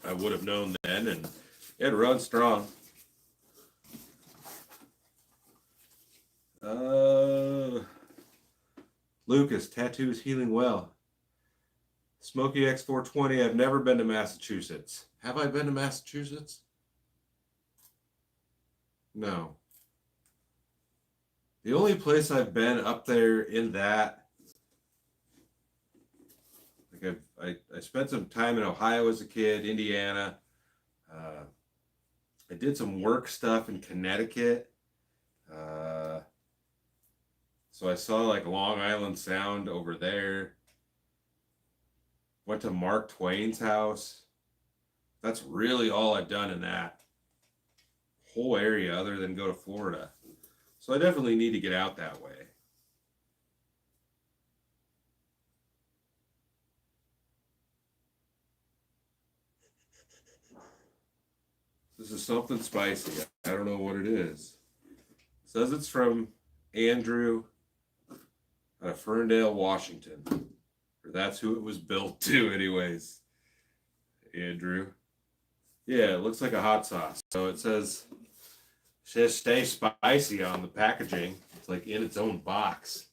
I would have known then, and it runs strong. Lucas, tattoos healing well. Smokey X420, I've never been to Massachusetts. Have I been to Massachusetts? No. The only place I've been up there in that, I spent some time in Ohio as a kid, Indiana. I did some work stuff in Connecticut. So I saw Long Island Sound over there. Went to Mark Twain's house. That's really all I've done in that whole area other than go to Florida. So I definitely need to get out that way. This is something spicy. I don't know what it is. It says it's from Andrew out of Ferndale, Washington. Or that's who it was built to anyways. Andrew. Yeah, it looks like a hot sauce. So it says stay spicy on the packaging. It's in its own box.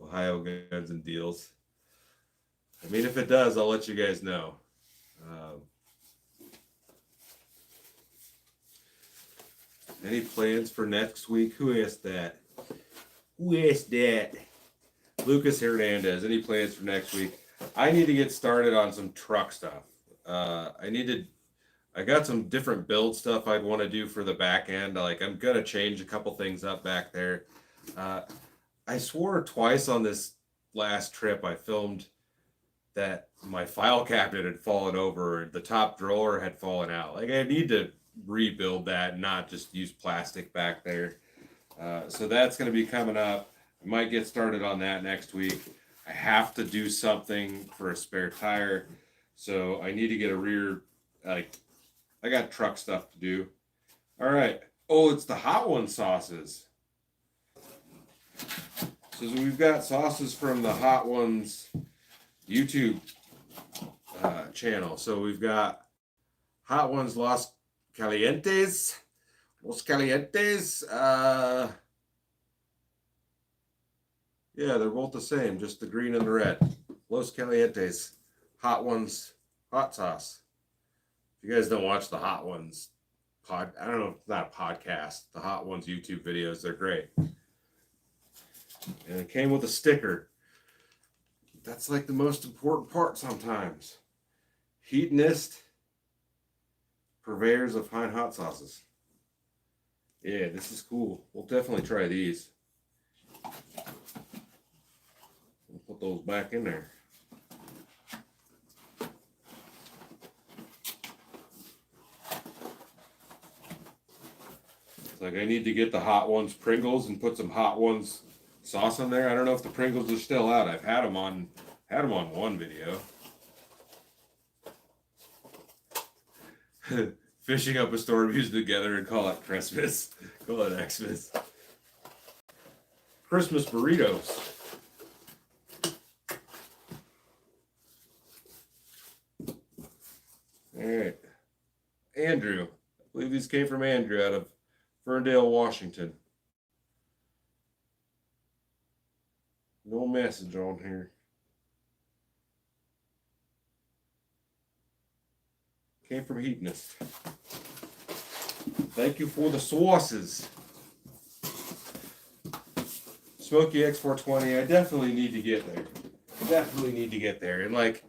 Ohio Guns and Deals. If it does, I'll let you guys know. Any plans for next week? Who asked that? Lucas Hernandez. Any plans for next week? I need to get started on some truck stuff. I got some different build stuff I'd want to do for the back end. I'm gonna change a couple things up back there. I swore twice on this last trip I filmed that my file cabinet had fallen over, the top drawer had fallen out. I need to rebuild that and not just use plastic back there. So that's going to be coming up. I might get started on that next week. I have to do something for a spare tire. So I need to get a rear, I got truck stuff to do. All right. Oh, it's the Hot One sauces. So we've got sauces from the Hot Ones YouTube channel. So we've got Hot Ones Los Calientes. Yeah, they're both the same, just the green and the red. Los Calientes. Hot Ones hot sauce. If you guys don't watch the Hot Ones I don't know if it's not a podcast, the Hot Ones YouTube videos, they're great. And it came with a sticker. That's the most important part sometimes. Hedonist, purveyors of fine hot sauces. Yeah, this is cool. We'll definitely try these. We'll put those back in there. It's I need to get the Hot Ones Pringles and put some Hot Ones sauce on there. I don't know if the Pringles are still out. I've had them on one video. Fishing up a storm, use together and call it Christmas. Call it Xmas. Christmas burritos. All right. Andrew, believe these came from Andrew out of Ferndale, Washington. No message on here. Came from Heatonist. Thank you for the sauces. Smoky X420, I definitely need to get there. And like,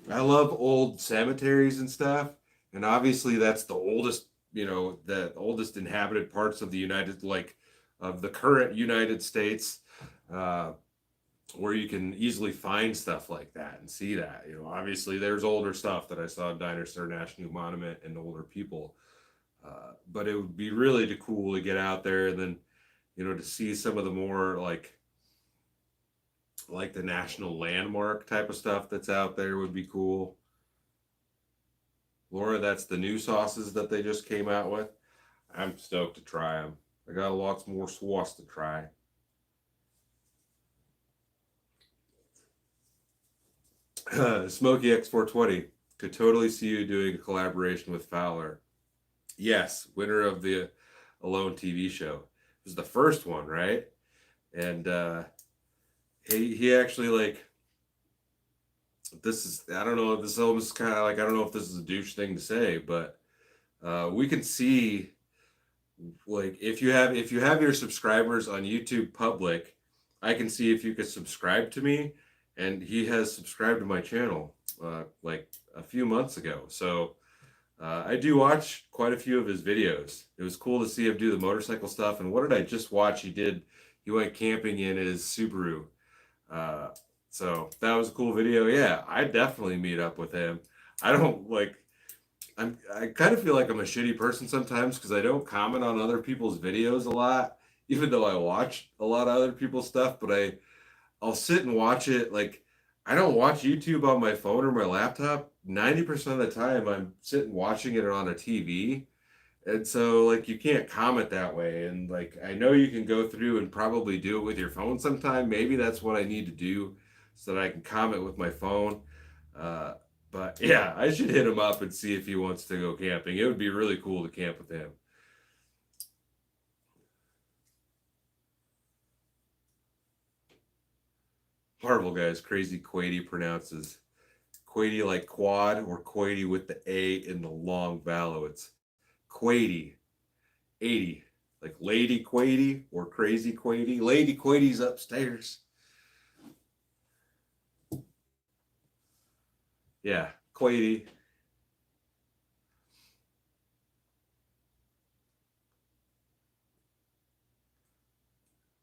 I love old cemeteries and stuff. And obviously that's the oldest, the oldest inhabited parts of the of the current United States, where you can easily find stuff like that and see that. Obviously there's older stuff that I saw at Dinosaur National Monument and older people. But it would be really cool to get out there and then, to see some of the more like the national landmark type of stuff that's out there would be cool. Laura, that's the new sauces that they just came out with. I'm stoked to try them. I got lots more sauce to try. Smoky X420, could totally see you doing a collaboration with Fowler. Yes, winner of the Alone TV show. It was the first one, right? And he actually, like, this is, I don't know, this is almost kind of like, I don't know if this is a douche thing to say, but we can see, like, if you have your subscribers on YouTube public, I can see if you could subscribe to me, and he has subscribed to my channel like a few months ago. So I do watch quite a few of his videos. It was cool to see him do the motorcycle stuff. And what did I just watch? He went camping in his Subaru. So that was a cool video. Yeah, I definitely meet up with him. I don't like, I kind of feel like I'm a shitty person sometimes because I don't comment on other people's videos a lot, even though I watch a lot of other people's stuff, but I'll sit and watch it. Like, I don't watch YouTube on my phone or my laptop. 90% of the time I'm sitting watching it on a TV. And so, like, you can't comment that way. And like, I know you can go through and probably do it with your phone sometime. Maybe that's what I need to do so that I can comment with my phone. But yeah, I should hit him up and see if he wants to go camping. It would be really cool to camp with him. Horrible, guys. Crazy Quady pronounces Quady like quad or Quady with the A in the long vowel. It's Quady. 80. Like Lady Quady or Crazy Quady. Lady Quady's upstairs. Yeah, Quady.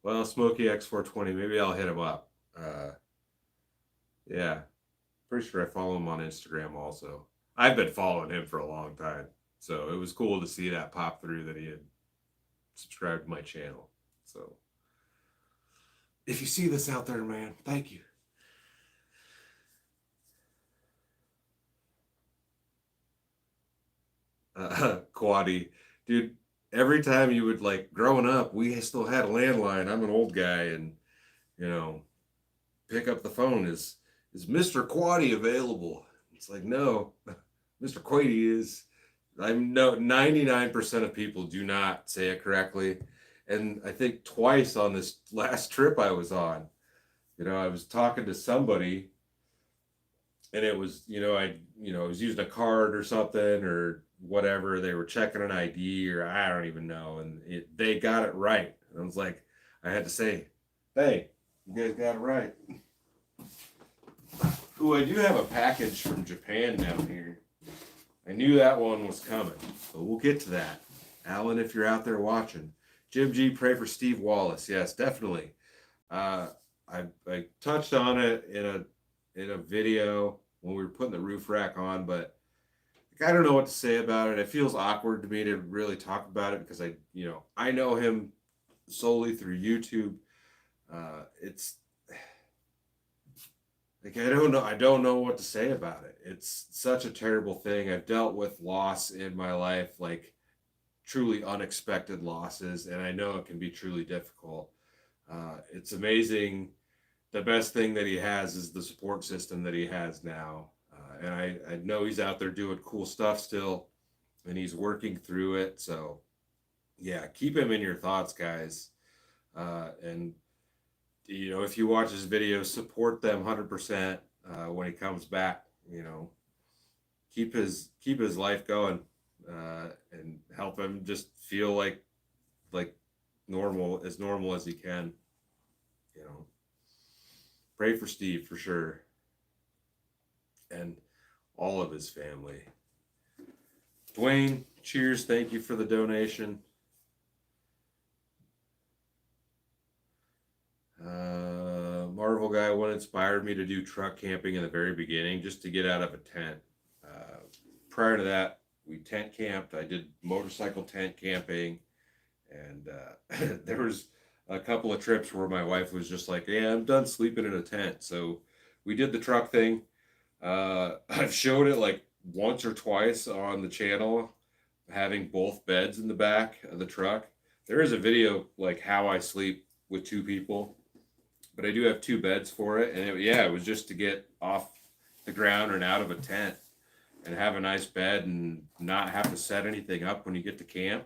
Well, Smoky X420. Maybe I'll hit him up. Yeah, pretty sure I follow him on Instagram also. I've been following him for a long time, so it was cool to see that pop through that he had subscribed to my channel. So if you see this out there, man, thank you. Quaddy, dude, every time you would, like, growing up, we still had a landline. I'm an old guy, and pick up the phone. Is Mr. Quaddy available? It's like, no, Mr. Quady is. I know 99% of people do not say it correctly. And I think twice on this last trip I was on, I was talking to somebody and it was, I was using a card or something or whatever. They were checking an ID or I don't even know. And they got it right. And I was like, I had to say, hey, you guys got it right. Ooh, I do have a package from Japan down here. I knew that one was coming, but we'll get to that. Alan, if you're out there watching. Jim G, pray for Steve Wallace. Yes, definitely. I touched on it in a video when we were putting the roof rack on, but I don't know what to say about it. It feels awkward to me to really talk about it because I know him solely through YouTube. It's like, I don't know what to say about it. It's such a terrible thing. I've dealt with loss in my life, like truly unexpected losses, and I know it can be truly difficult. It's amazing. The best thing that he has is the support system that he has now. And I know he's out there doing cool stuff still. and he's working through it. So yeah, keep him in your thoughts, guys. And you know, if you watch his videos, support them 100% when he comes back. You know, keep his life going, and help him just feel like normal as he can. You know, pray for Steve for sure, and all of his family. Dwayne, cheers! Thank you for the donation. Marvel guy, what inspired me to do truck camping in the very beginning, just to get out of a tent. Prior to that, we tent camped. I did motorcycle tent camping, and there was a couple of trips where my wife was just like, "Yeah, I'm done sleeping in a tent." So we did the truck thing. I've showed it like once or twice on the channel, having both beds in the back of the truck. There is a video like how I sleep with two people, but I do have two beds for it. And it was just to get off the ground and out of a tent and have a nice bed and not have to set anything up when you get to camp.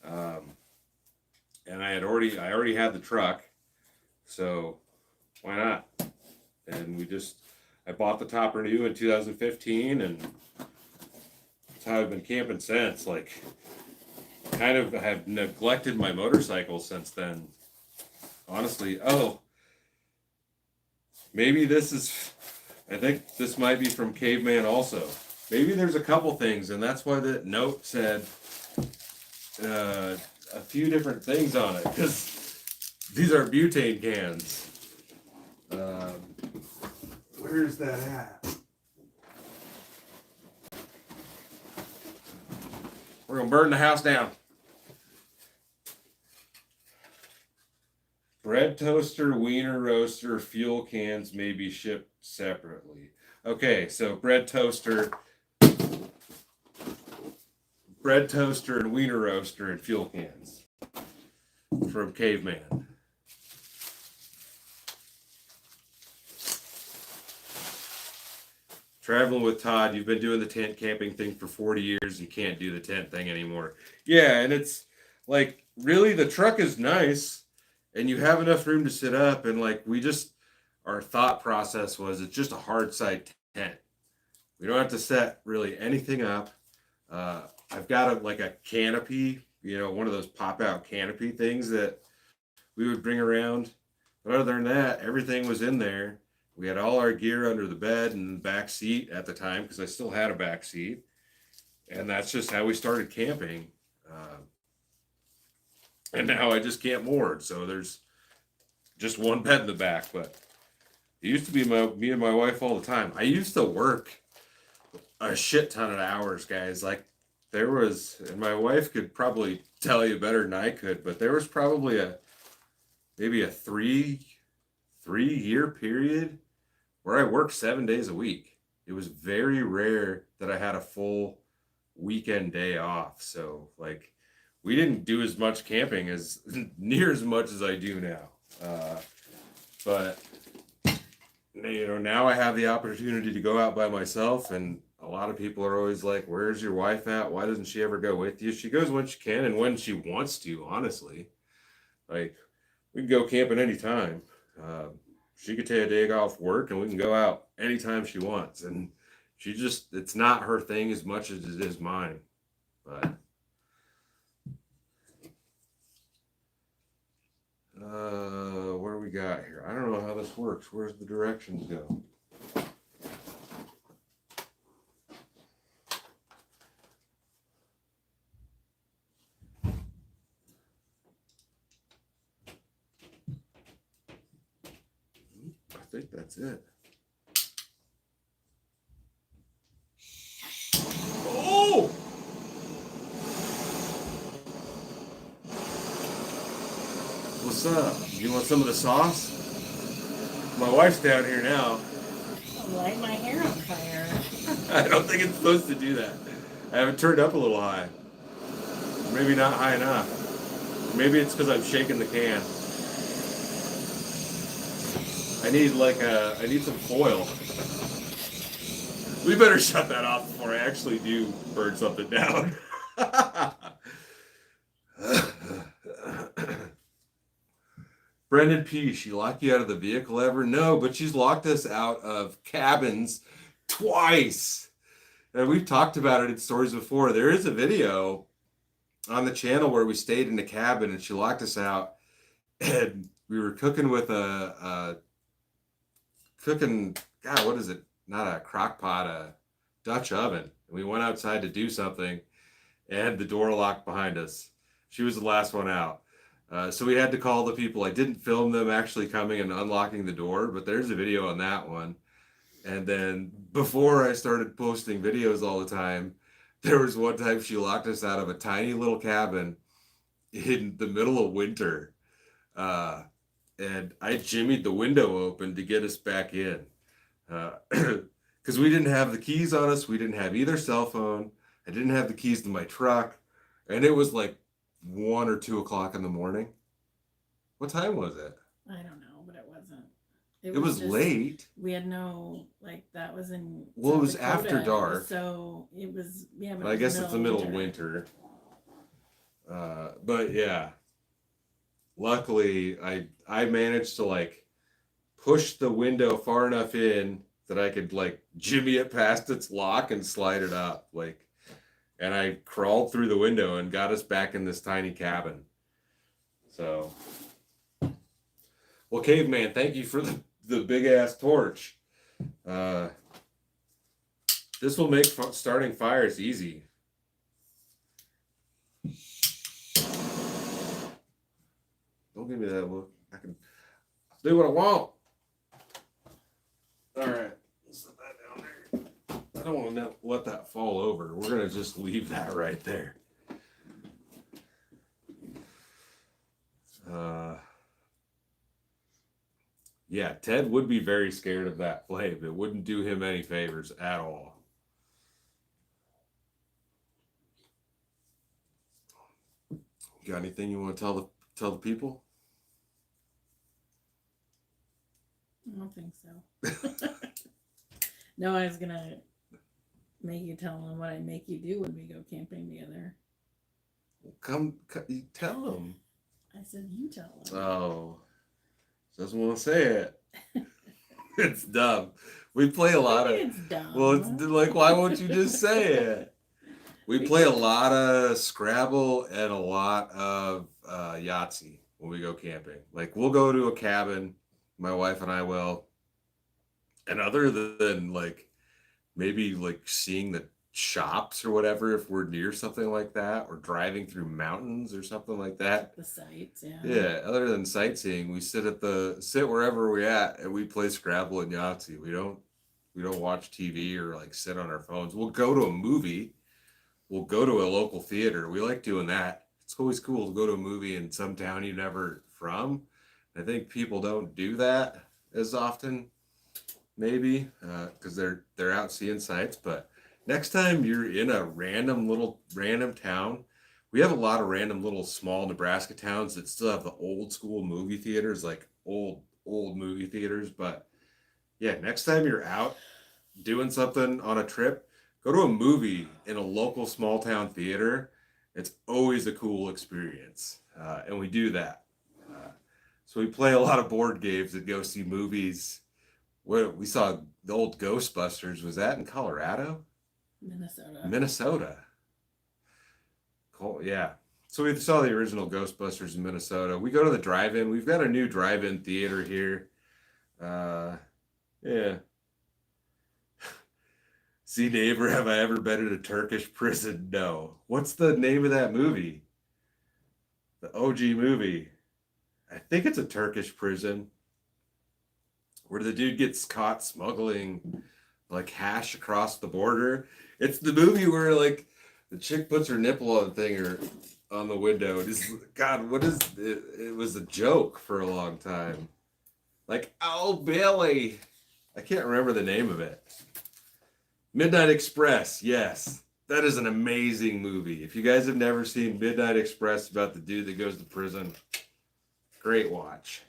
And I already had the truck, so why not? And I bought the topper new in 2015, and that's how I've been camping since. Like, kind of have neglected my motorcycle since then. Honestly, maybe I think this might be from Caveman also. Maybe there's a couple things, and that's why the note said a few different things on it, because these are butane cans. Where's that at? We're gonna burn the house down. Bread toaster, wiener roaster, fuel cans may be shipped separately. Okay, so bread toaster, and wiener roaster and fuel cans from Caveman. Traveling with Todd, you've been doing the tent camping thing for 40 years. You can't do the tent thing anymore. Yeah, and it's like, really, the truck is nice, and you have enough room to sit up, and like, our thought process was, it's just a hard side tent. We don't have to set really anything up. I've got a canopy, one of those pop-out canopy things that we would bring around. But other than that, everything was in there. We had all our gear under the bed and the back seat at the time, because I still had a back seat. And that's just how we started camping. And now I just camp moored, so there's just one bed in the back. But it used to be me and my wife all the time. I used to work a shit ton of hours, guys. Like, there was, and my wife could probably tell you better than I could, but there was probably maybe a 3-year period where I worked 7 days a week. It was very rare that I had a full weekend day off. So like, we didn't do as much camping as near as much as I do now. But now I have the opportunity to go out by myself, and a lot of people are always like, "Where's your wife at? Why doesn't she ever go with you?" She goes when she can and when she wants to, honestly. Like, we can go camping anytime. She could take a day off work and we can go out anytime she wants. And it's not her thing as much as it is mine. But what do we got here? I don't know how this works. Where's the directions go? I think that's it. Oh! What's up? You want some of the sauce? My wife's down here now. Light my hair on fire. I don't think it's supposed to do that. I have it turned up a little high. Maybe not high enough. Maybe it's because I'm shaking the can. I need some foil. We better shut that off before I actually do burn something down. Brendan P, she locked you out of the vehicle ever? No, but she's locked us out of cabins twice. And we've talked about it in stories before. There is a video on the channel where we stayed in a cabin and she locked us out. And we were cooking with God, what is it? Not a crock pot, a Dutch oven. And we went outside to do something and the door locked behind us. She was the last one out. So we had to call the people. I didn't film them actually coming and unlocking the door, but there's a video on that one. And then before I started posting videos all the time, there was one time she locked us out of a tiny little cabin in the middle of winter. And I jimmied the window open to get us back in. Because we didn't have the keys on us. We didn't have either cell phone. I didn't have the keys to my truck. And it was like 1 or 2 o'clock in the morning. What time was it? I don't know, but it wasn't. It was just, late. We had no, like, that was in Well, South it was Dakota, after dark. So it was, yeah, but I guess it's the middle of winter. But yeah. Luckily, I managed to like push the window far enough in that I could like jimmy it past its lock and slide it up. Like, and I crawled through the window and got us back in this tiny cabin. So, well, Caveman, thank you for the big ass torch. This will make starting fires easy. Don't give me that look. I can do what I want. All right. Set that down there. I don't want to let that fall over. We're going to just leave that right there. Yeah, Ted would be very scared of that flame. It wouldn't do him any favors at all. Got anything you want to tell the people? I don't think so. No, I was gonna make you tell them what I make you do when we go camping together. Come you tell them. I said you tell them. Oh, doesn't want to say it. It's dumb. We play a lot of. It's dumb. Well, it's like, why won't you just say it? We play a lot of Scrabble and a lot of Yahtzee when we go camping. Like, we'll go to a cabin, my wife and I will, and other than like maybe like seeing the shops or whatever, if we're near something like that, or driving through mountains or something like that. The sights, yeah. Yeah, other than sightseeing, we sit wherever we're at and we play Scrabble and Yahtzee. We don't watch TV or like sit on our phones. We'll go to a movie. We'll go to a local theater. We like doing that. It's always cool to go to a movie in some town you're never from. I think people don't do that as often, maybe, because they're out seeing sights. But next time you're in a random town, we have a lot of random little small Nebraska towns that still have the old school movie theaters, like old movie theaters. But yeah, next time you're out doing something on a trip, go to a movie in a local small town theater. It's always a cool experience, and we do that. So we play a lot of board games and go see movies. We saw the old Ghostbusters. Was that in Colorado? Minnesota. Cool. Yeah. So we saw the original Ghostbusters in Minnesota. We go to the drive-in. We've got a new drive-in theater here. Yeah. See, neighbor, have I ever been in a Turkish prison? No. What's the name of that movie? The OG movie. I think it's a Turkish prison where the dude gets caught smuggling like hash across the border. It's the movie where like the chick puts her nipple on the thing or on the window. God, what is it? It was a joke for a long time. Like, oh, Billy. I can't remember the name of it. Midnight Express. Yes. That is an amazing movie. If you guys have never seen Midnight Express about the dude that goes to prison, great watch.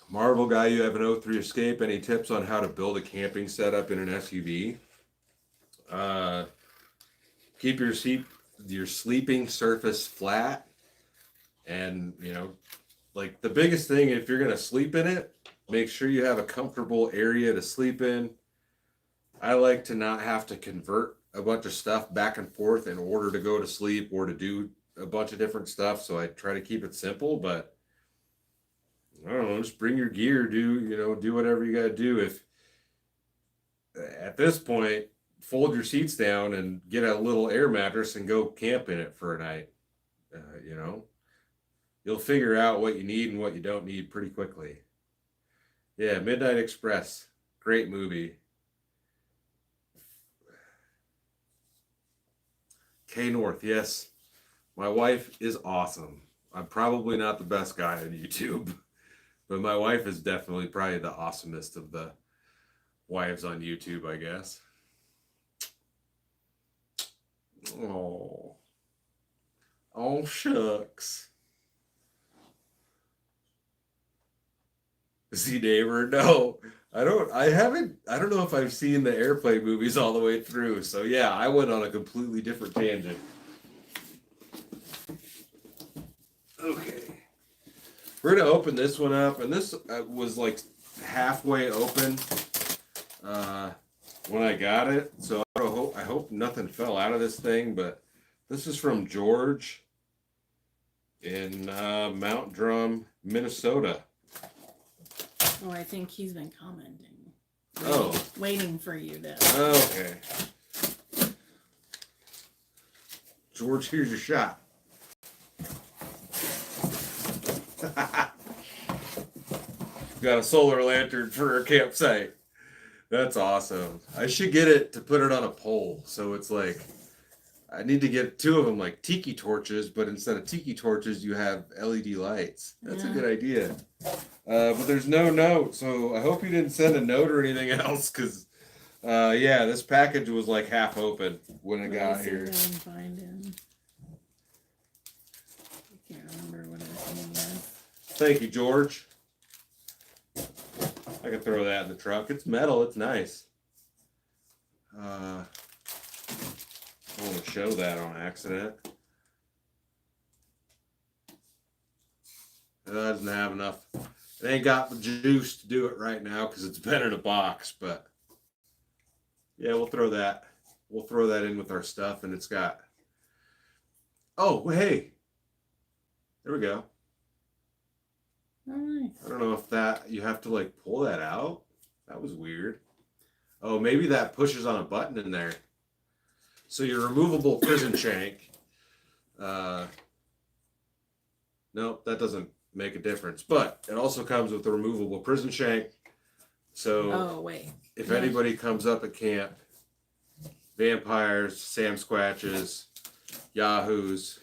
Marvel guy, you have an O3 Escape. Any tips on how to build a camping setup in an SUV? Keep your sleeping surface flat, and like the biggest thing, if you're gonna sleep in it, make sure you have a comfortable area to sleep in. I like to not have to convert a bunch of stuff back and forth in order to go to sleep or to do a bunch of different stuff. So I try to keep it simple, but I don't know, just bring your gear, do whatever you gotta do. If at this point, fold your seats down and get a little air mattress and go camp in it for a night. You'll figure out what you need and what you don't need pretty quickly. Yeah, Midnight Express, great movie. K North, yes. My wife is awesome. I'm probably not the best guy on YouTube, but my wife is definitely probably the awesomest of the wives on YouTube, I guess. Oh, shucks. See Neighbor? No, I don't. I don't know if I've seen the Airplane movies all the way through. So yeah, I went on a completely different tangent. Okay, we're gonna open this one up, and this was like halfway open when I got it. So I hope nothing fell out of this thing. But this is from George in Mount Drum, Minnesota. Oh, I think he's been commenting. Waiting for you to. Okay. George, here's your shot. Got a solar lantern for a campsite. That's awesome. I should get it to put it on a pole. So it's like, I need to get 2 of them like tiki torches, but instead of tiki torches, you have LED lights. That's a good idea. But there's no note, so I hope you didn't send a note or anything else, because, yeah, this package was like half open when it got here. Let me see if I can find him. I can't remember what his name is. Thank you, George. I can throw that in the truck. It's metal. It's nice. I want to show that on accident. It doesn't have enough. It ain't got the juice to do it right now because it's been in a box, but yeah, we'll throw that. We'll throw that in with our stuff, and it's got. Oh, hey, there we go. Oh, nice. I don't know if that you have to like pull that out. That was weird. Oh, maybe that pushes on a button in there. So your removable prison shank. Nope, that doesn't make a difference. But it also comes with a removable prison shank. So if anybody comes up at camp, vampires, Sam Squatches, Yahoos,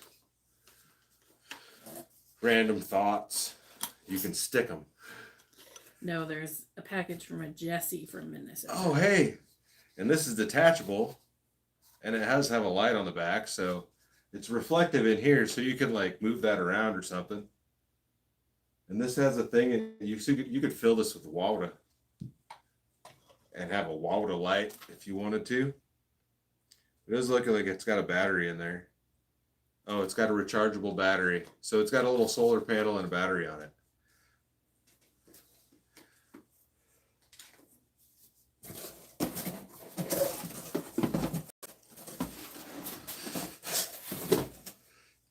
random thoughts, you can stick them. No, there's a package from a Jesse from Minnesota. Oh, hey. And this is detachable. And it has to have a light on the back, so it's reflective in here, so you can like move that around or something. And this has a thing, and you could fill this with water and have a water light if you wanted to. It does look like it's got a battery in there. Oh, it's got a rechargeable battery, so it's got a little solar panel and a battery on it.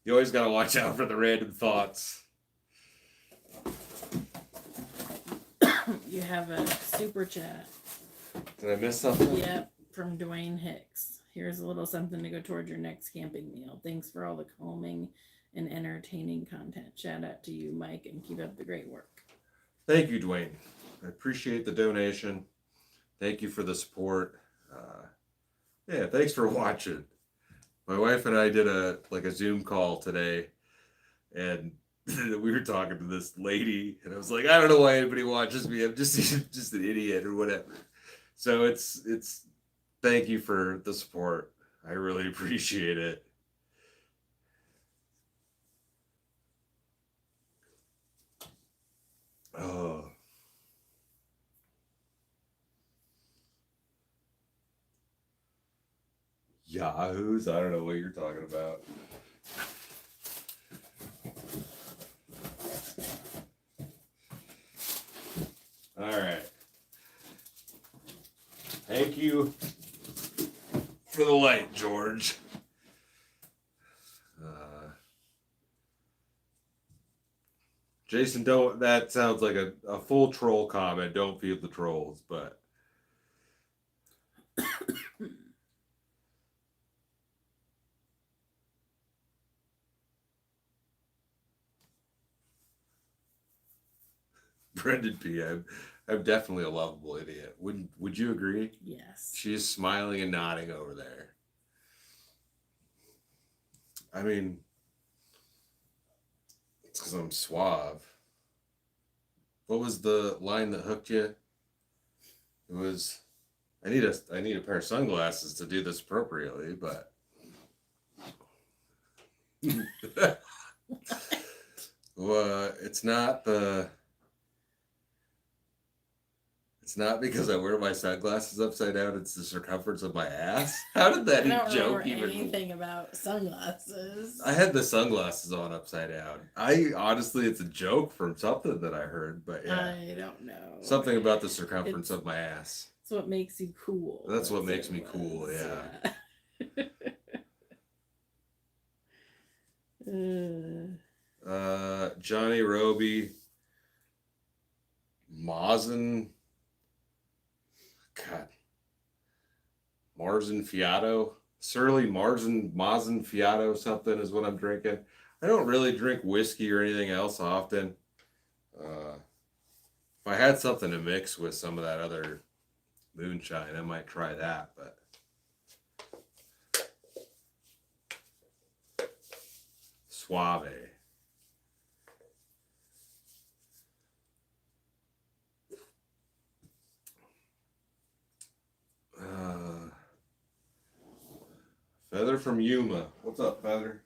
You always got to watch out for the random thoughts. You have a super chat. Did I miss something? Yep, from Dwayne Hicks. Here's a little something to go toward your next camping meal. Thanks for all the calming and entertaining content. Shout out to you, Mike, and keep up the great work. Thank you, Dwayne. I appreciate the donation. Thank you for the support. Yeah, thanks for watching. My wife and I did a Zoom call today, and we were talking to this lady, and I was like, I don't know why anybody watches me. I'm just an idiot or whatever. So it's thank you for the support. I really appreciate it. Oh, Yahoos? I don't know what you're talking about. All right. Thank you for the light, George. Jason, don't. That sounds like a full troll comment. Don't feed the trolls, but. Brendan P. I'm definitely a lovable idiot. Would you agree? Yes. She's smiling and nodding over there. I mean, it's because I'm suave. What was the line that hooked you? It was, I need a pair of sunglasses to do this appropriately, but. Well, it's not because I wear my sunglasses upside down. It's the circumference of my ass. How did that I don't joke remember even? anything about sunglasses. I had the sunglasses on upside down. Honestly, it's a joke from something that I heard, but yeah, I don't know. something about the circumference of my ass. That's what makes you cool. That's what makes me cool. Yeah. Johnny Roby, Mazen. God. Marzen Fiato. Surly Mazen Fiato something is what I'm drinking. I don't really drink whiskey or anything else often. If I had something to mix with some of that other moonshine, I might try that, but Suave. Feather from Yuma. What's up, Feather?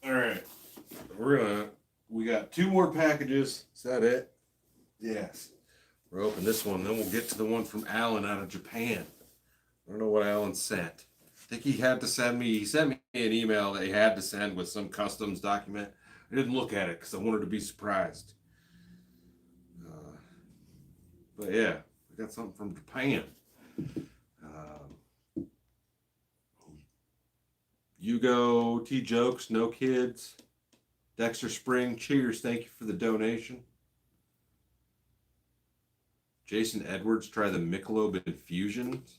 All right. We got 2 more packages. Is that it? Yes. We're open this one, then we'll get to the one from Alan out of Japan. I don't know what Alan sent. I think he sent me an email that he had to send with some customs document. I didn't look at it because I wanted to be surprised. But yeah, we got something from Japan. Hugo T Jokes, no kids. Dexter Spring, cheers. Thank you for the donation. Jason Edwards, try the Michelob Infusions.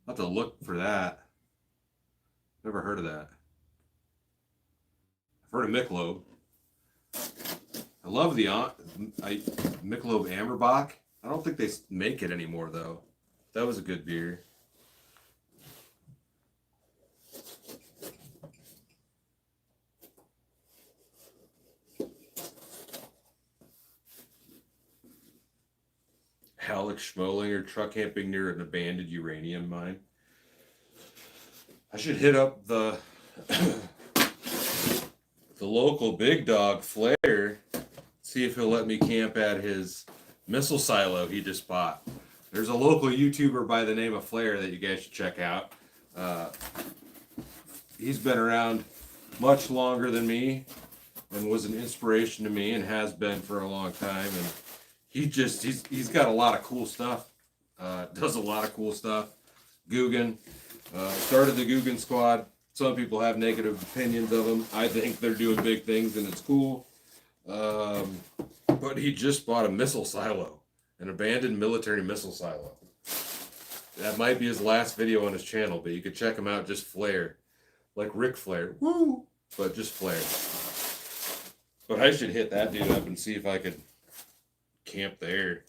I'll have to look for that. Never heard of that. I've heard of Michelob. I love the Michelob Amberbach. I don't think they make it anymore, though. That was a good beer. Alex Schmolinger, truck camping near an abandoned uranium mine. I should hit up the local big dog, Flair, see if he'll let me camp at his missile silo he just bought. There's a local YouTuber by the name of Flair that you guys should check out. He's been around much longer than me and was an inspiration to me and has been for a long time. And he's got a lot of cool stuff. Does a lot of cool stuff. Guggen. Started the Guggen squad. Some people have negative opinions of them. I think they're doing big things and it's cool. But he just bought a missile silo. An abandoned military missile silo. That might be his last video on his channel, but you could check him out, just Flair. Like Ric Flair. Woo! But just Flair. But I should hit that dude up and see if I could camp there.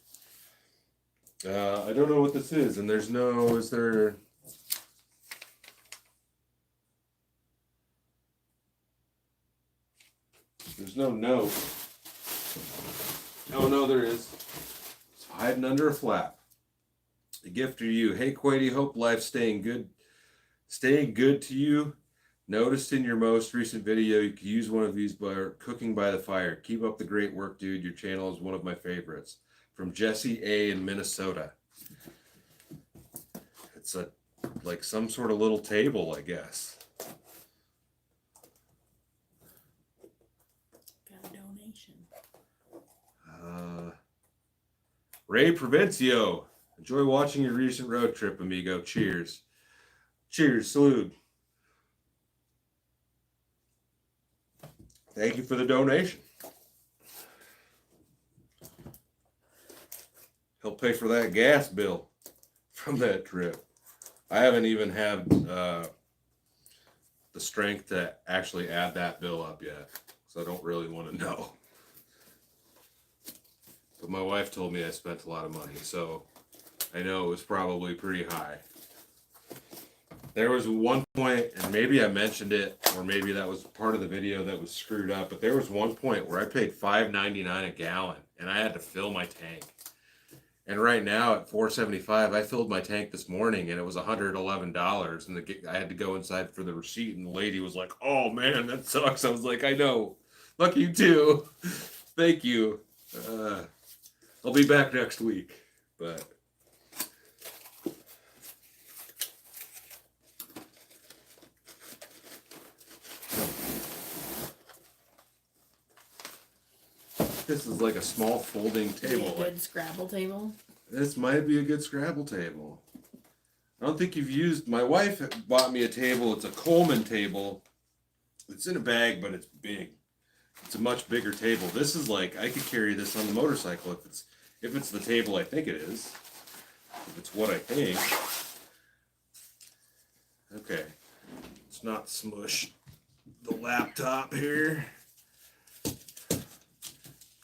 I don't know what this is, and there's no, is there... There's no note. Oh, no, there is. It's hiding under a flap. A gift to you. Hey, Quady, hope life's staying good to you. Noticed in your most recent video, you could use one of these by cooking by the fire. Keep up the great work, dude. Your channel is one of my favorites. From Jesse A. in Minnesota. It's a like some sort of little table, I guess. Got a donation. Ray Provencio. Enjoy watching your recent road trip, amigo. Cheers. Cheers. Salute. Thank you for the donation. He'll pay for that gas bill from that trip. I haven't even had the strength to actually add that bill up yet, so I don't really want to know. But my wife told me I spent a lot of money, so I know it was probably pretty high. There was one point, and maybe I mentioned it, or maybe that was part of the video that was screwed up, but there was one point where I paid $5.99 a gallon, and I had to fill my tank. And right now at $4.75, I filled my tank this morning, and it was $111, and I had to go inside for the receipt, and the lady was like, "Oh man, that sucks." I was like, "I know. Lucky you too. Thank you. I'll be back next week." But this is like a small folding table. A good Scrabble table. This might be a good Scrabble table. I don't think you've used. My wife bought me a table. It's a Coleman table. It's in a bag, but it's big. It's a much bigger table. This is like I could carry this on the motorcycle if it's the table I think it is. If it's what I think. Okay. Let's not smush the laptop here.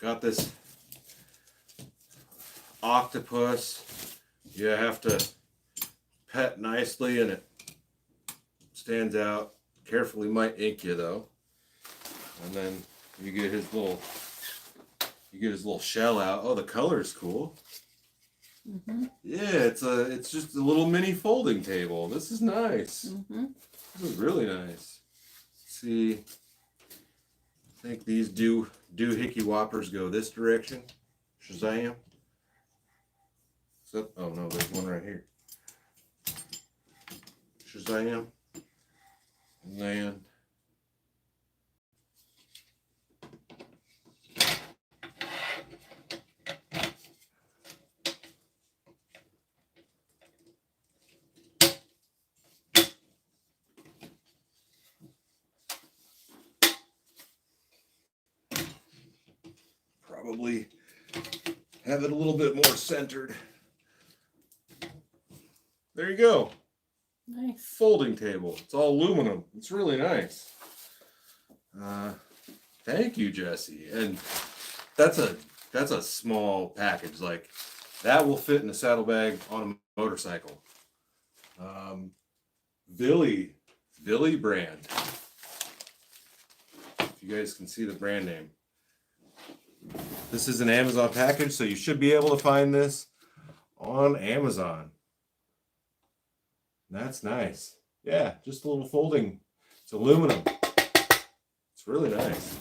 Got this octopus. You have to pet nicely and it stands out. Carefully might ink you though. And then you get his little shell out. Oh, the color's cool. Mm-hmm. Yeah, it's just a little mini folding table. This is nice. Mm-hmm. This is really nice. Let's see, I think these doohickey whoppers go this direction. Shazam. Oh no, there's one right here. Shazam. And then probably have it a little bit more centered. There you go. Nice. Folding table. It's all aluminum. It's really nice. Thank you, Jesse. And that's a small package. Like that will fit in a saddlebag on a motorcycle. Billy brand. If you guys can see the brand name. This is an Amazon package, so you should be able to find this on Amazon. That's nice. Yeah, just a little folding. It's aluminum. It's really nice.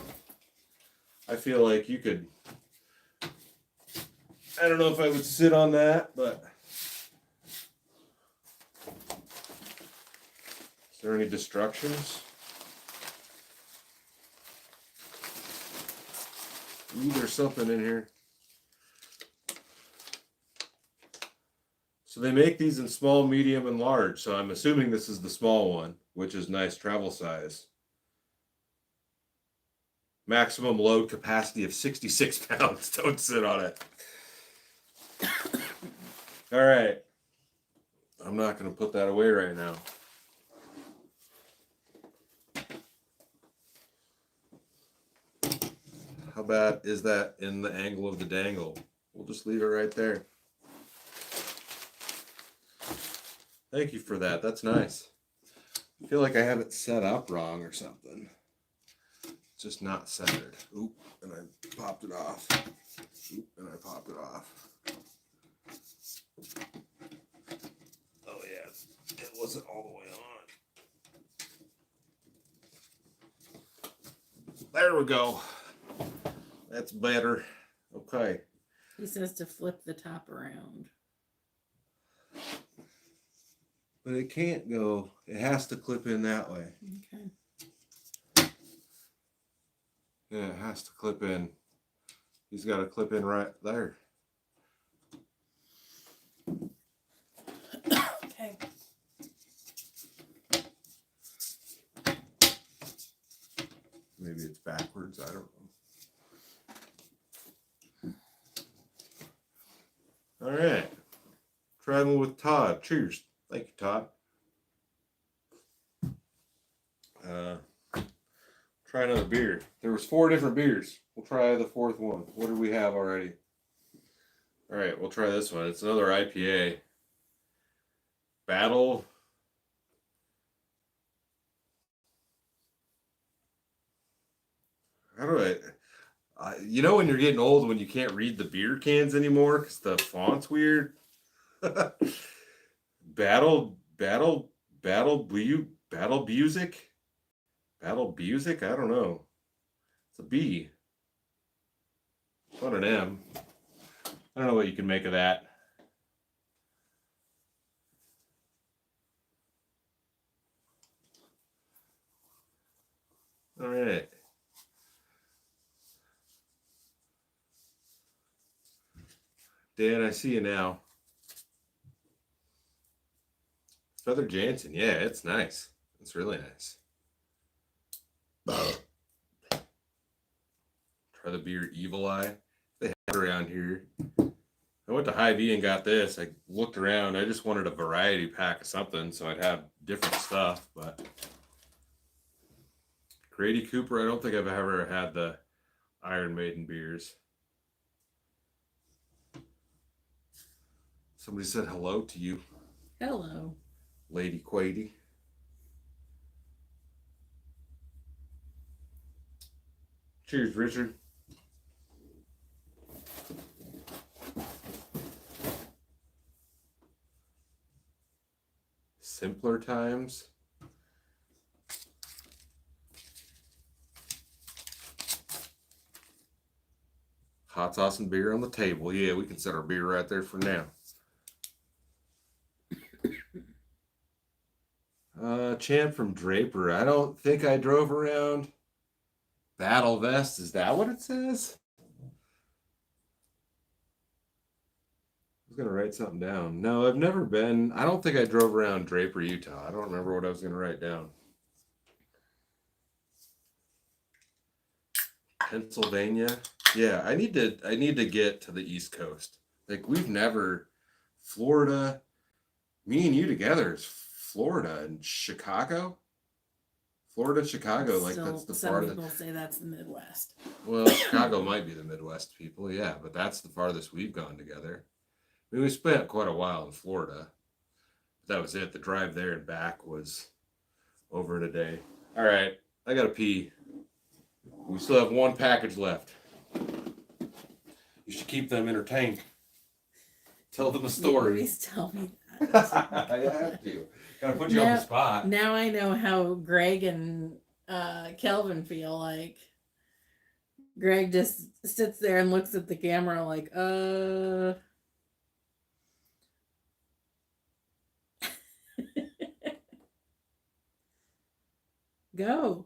I feel like you could, I don't know if I would sit on that, but is there any destructions? Ooh, there's something in here. So they make these in small, medium, and large. So I'm assuming this is the small one, which is nice travel size. Maximum load capacity of 66 pounds. Don't sit on it. All right. I'm not going to put that away right now. How bad is that in the angle of the dangle? We'll just leave it right there. Thank you for that. That's nice. I feel like I have it set up wrong or something. It's just not centered. Oop, and I popped it off. Oop, and I popped it off. Oh yeah, it wasn't all the way on. There we go. That's better. Okay. He says to flip the top around. But it can't go. It has to clip in that way. Okay. Yeah, it has to clip in. He's got to clip in right there. Okay. Maybe it's backwards. I don't know. All right. Traveling with Todd. Cheers. Thank you, Todd. Try another beer. There was 4 different beers. We'll try the 4th one. What do we have already? All right, we'll try this one. It's another IPA. Battle. How do you know when you're getting old when you can't read the beer cans anymore because the font's weird? Battle Busick? Battle Busick? I don't know. It's a B. It's not an M. I don't know what you can make of that. All right. Dan, I see you now. Feather Jansen. Yeah, it's nice. It's really nice. Try the beer Evil Eye. They have it around here. I went to Hy-Vee and got this. I looked around. I just wanted a variety pack of something so I'd have different stuff. But Grady Cooper, I don't think I've ever had the Iron Maiden beers. Somebody said hello to you. Hello. Lady Quady. Cheers, Richard. Simpler times. Hot sauce and beer on the table. Yeah, we can set our beer right there for now. Champ from Draper. I don't think I drove around. Battle Vest. Is that what it says? I was going to write something down. No, I've never been. I don't think I drove around Draper, Utah. I don't remember what I was going to write down. Pennsylvania. Yeah, I need to get to the East Coast. Like we've never Florida. Me and you together is Florida and Chicago. Florida, Chicago, like that's the some farthest. people say that's the Midwest. Well, Chicago might be the Midwest people, yeah, but that's the farthest we've gone together. I mean, we spent quite a while in Florida. That was it. The drive there and back was over in a day. All right, I gotta pee. We still have 1 package left. You should keep them entertained. Tell them a story. Please tell me that. I have to. Gotta put you on the spot. Now I know how Greg and Kelvin feel like. Greg just sits there and looks at the camera like, Go.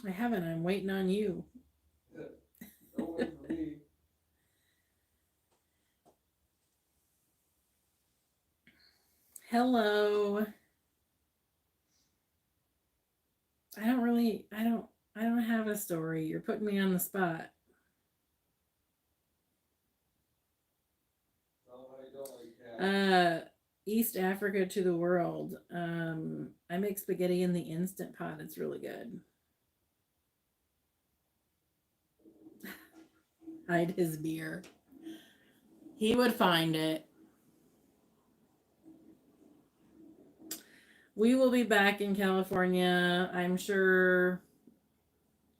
I haven't. I'm waiting on you. Don't wait for me. Hello. I don't have a story. You're putting me on the spot. East Africa to the world. I make spaghetti in the Instant Pot. It's really good. Hide his beer. He would find it. We will be back in California, I'm sure,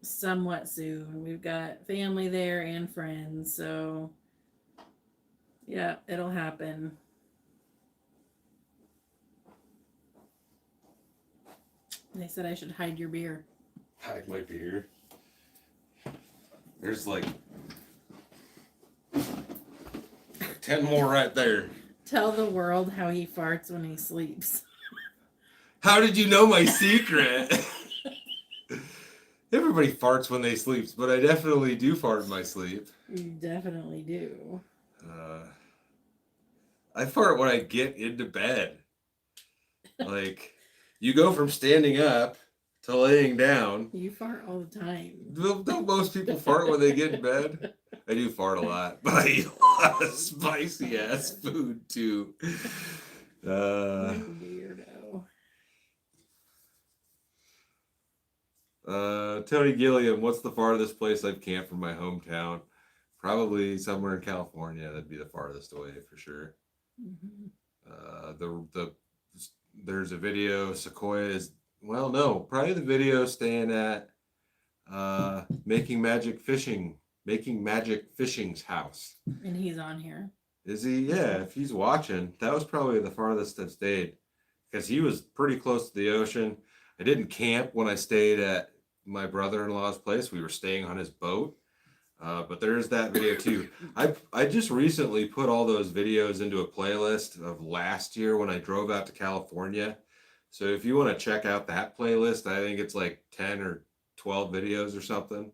somewhat soon. We've got family there and friends, so yeah, it'll happen. They said I should hide your beer. I might be here. There's like 10 more right there. Tell the world how he farts when he sleeps. How did you know my secret? Everybody farts when they sleep, but I definitely do fart in my sleep. You definitely do. I fart when I get into bed. Like, you go from standing up to laying down. You fart all the time. Don't most people fart when they get in bed? I do fart a lot, but I eat a lot of spicy ass food too. Weirdo. Tony Gilliam, what's the farthest place I've camped from my hometown? Probably somewhere in California. That'd be the farthest away for sure. Mm-hmm. There's a video. Sequoia is, well, no, probably the video staying at Making Magic Fishing's house. And he's on here. Is he? Yeah, if he's watching, that was probably the farthest I've stayed because he was pretty close to the ocean. I didn't camp when I stayed at my brother-in-law's place. We were staying on his boat. But there's that video too. I just recently put all those videos into a playlist of last year when I drove out to California. So if you want to check out that playlist, I think it's like 10 or 12 videos or something.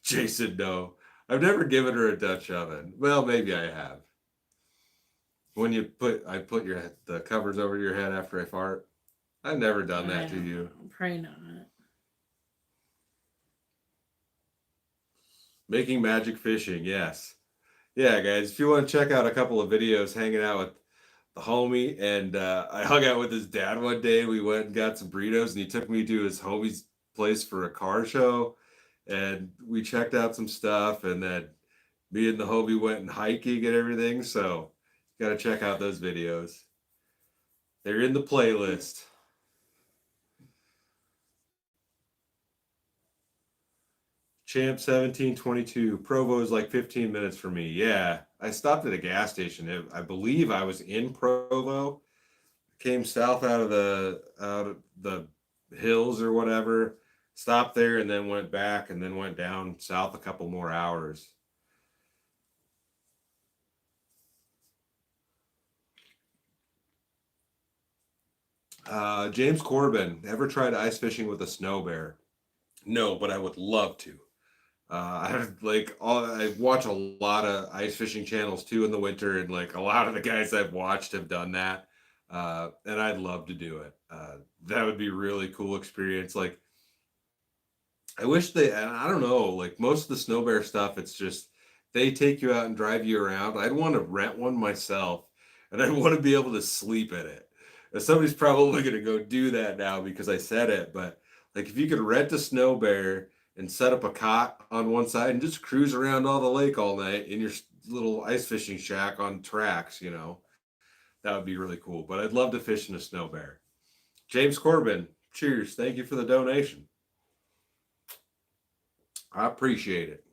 Jason, no. I've never given her a Dutch oven. Well, maybe I have. When I put the covers over your head after I fart. I've never done that to you. Probably not. Making Magic Fishing, yes. Yeah, guys, if you want to check out a couple of videos hanging out with the homie, and I hung out with his dad one day. We went and got some burritos, and he took me to his homie's place for a car show, and we checked out some stuff, and then me and the homie went and hiking and everything, so you got to check out those videos. They're in the playlist. Champ 1722. Provo is like 15 minutes for me. Yeah, I stopped at a gas station. I believe I was in Provo. Came south out of the hills or whatever. Stopped there and then went back and then went down south a couple more hours. James Corbin, ever tried ice fishing with a snow bear? No, but I would love to. I watch a lot of ice fishing channels too in the winter, and like a lot of the guys I've watched have done that. And I'd love to do it. That would be really cool experience. Like, I wish and I don't know, like most of the snow bear stuff, it's just they take you out and drive you around. I'd want to rent one myself, and I'd want to be able to sleep in it. And somebody's probably going to go do that now because I said it, but like if you could rent a snow bear and set up a cot on one side and just cruise around all the lake all night in your little ice fishing shack on tracks, that would be really cool. But I'd love to fish in a snow bear. James Corbin, cheers. Thank you for the donation. I appreciate it.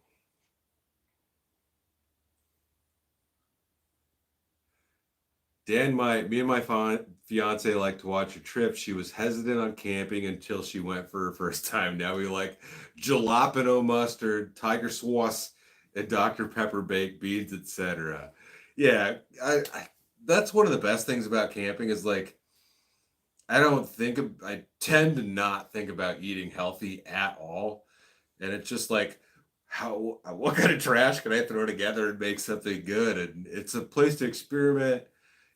Dan, me and my fiance like to watch your trip. She was hesitant on camping until she went for her first time. Now we like jalapeno mustard, tiger sauce, and Dr. Pepper baked beans, etc. Yeah, I that's one of the best things about camping is like I tend to not think about eating healthy at all, and it's just like what kind of trash can I throw together and make something good? And it's a place to experiment.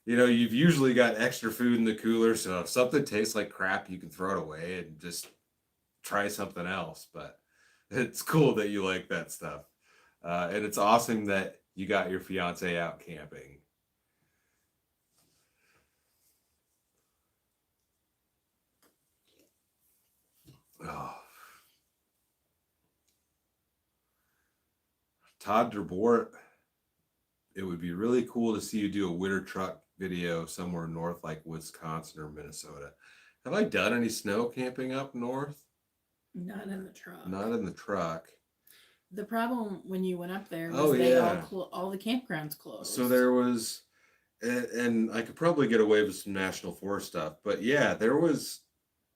You've usually got extra food in the cooler, so if something tastes like crap, you can throw it away and just try something else. But it's cool that you like that stuff. And it's awesome that you got your fiance out camping. Oh. Todd DeBoer, it would be really cool to see you do a winter truck video somewhere north like Wisconsin or Minnesota. Have I done any snow camping up north? Not in the truck. Not in the truck. The problem when you went up there was all the campgrounds closed. So there was, and I could probably get away with some national forest stuff, but yeah, there was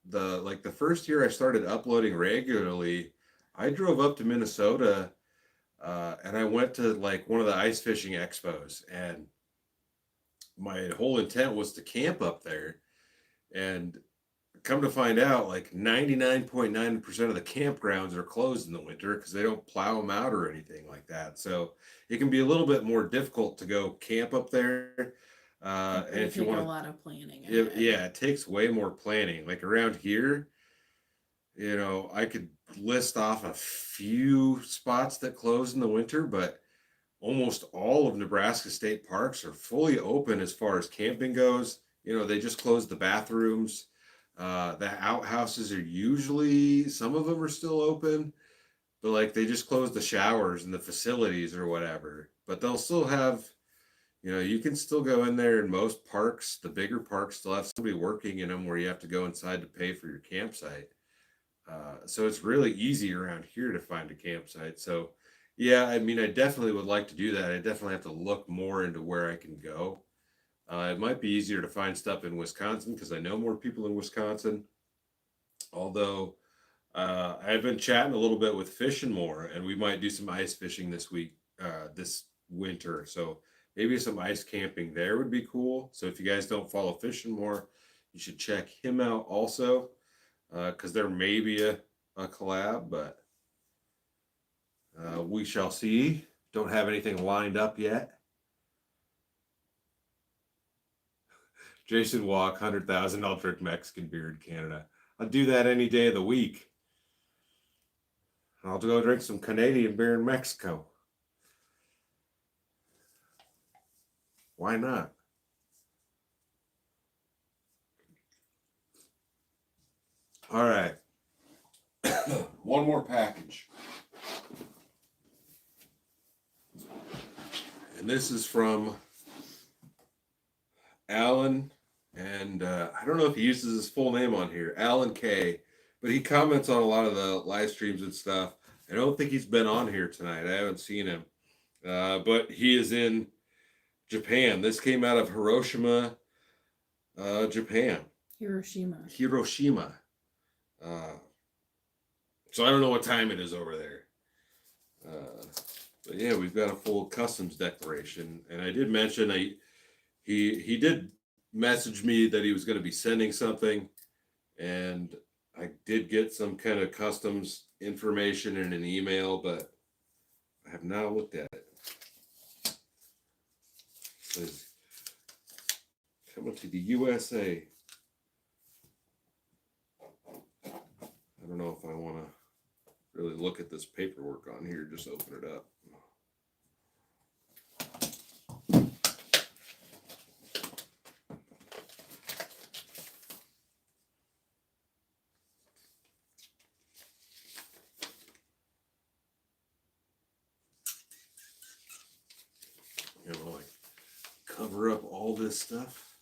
the first year I started uploading regularly, I drove up to Minnesota, and I went to like one of the ice fishing expos, and my whole intent was to camp up there. And come to find out, like 99.9% of the campgrounds are closed in the winter because they don't plow them out or anything like that. So it can be a little bit more difficult to go camp up there. And if you want a lot of planning. yeah, it takes way more planning. Like around here, I could list off a few spots that close in the winter, but almost all of Nebraska state parks are fully open as far as camping goes. They just closed the bathrooms. The outhouses are usually, some of them are still open, but like they just closed the showers and the facilities or whatever. But they'll still have, you can still go in there in most parks. The bigger parks still have somebody working in them where you have to go inside to pay for your campsite. So it's really easy around here to find a campsite. So yeah, I mean, I definitely would like to do that. I definitely have to look more into where I can go. It might be easier to find stuff in Wisconsin because I know more people in Wisconsin. Although I've been chatting a little bit with Fishing More, and we might do some ice fishing this week, this winter. So maybe some ice camping there would be cool. So if you guys don't follow Fishing More, you should check him out also, because there may be a collab, but we shall see. Don't have anything lined up yet. Jason Walk, 100,000, I'll drink Mexican beer in Canada. I'll do that any day of the week. I'll go drink some Canadian beer in Mexico. Why not? All right. One more package. And this is from Alan. And I don't know if he uses his full name on here, Alan K, but he comments on a lot of the live streams and stuff. I don't think he's been on here tonight. I haven't seen him. But he is in Japan. This came out of Hiroshima, Japan. Hiroshima. So I don't know what time it is over there. But yeah, we've got a full customs declaration. And I did mention he did message me that he was going to be sending something, and I did get some kind of customs information in an email, but I have not looked at it. It says coming to the USA. I don't know if I want to really look at this paperwork on here. Just open it up. Like cover up all this stuff.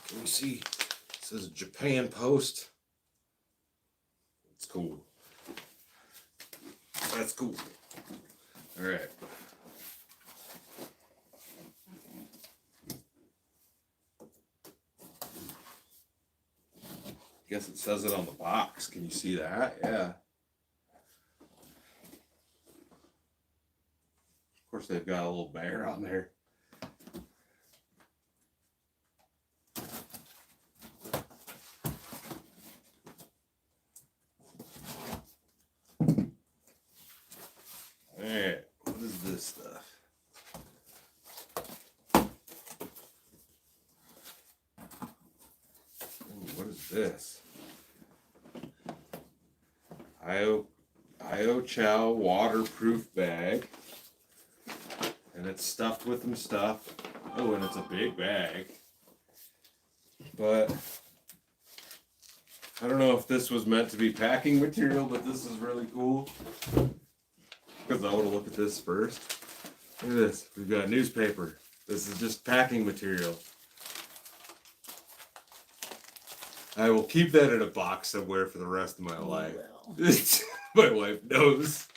Can you see? It says Japan Post. It's cool. That's cool. All right. Guess it says it on the box. Can you see that? Yeah. Of course, they've got a little bear on there. All right, what is this stuff? Ooh, what is this? Io Chow waterproof bag. And it's stuffed with some stuff. Oh, and it's a big bag. But I don't know if this was meant to be packing material, but this is really cool. Because I want to look at this first. Look at this. We've got newspaper. This is just packing material. I will keep that in a box somewhere for the rest of my life. My wife knows.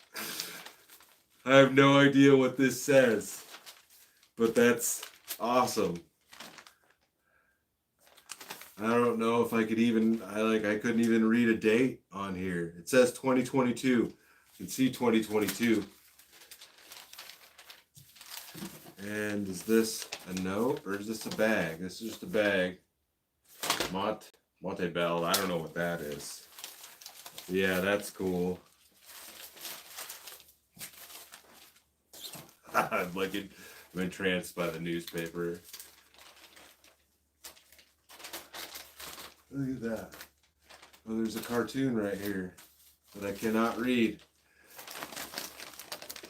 I have no idea what this says, but that's awesome. I don't know if I could even, I couldn't even read a date on here. It says 2022. You can see 2022. And is this a note or is this a bag? This is just a bag. Monte Bell. I don't know what that is. Yeah, that's cool. I'm entranced by the newspaper. Look at that. Oh, there's a cartoon right here that I cannot read.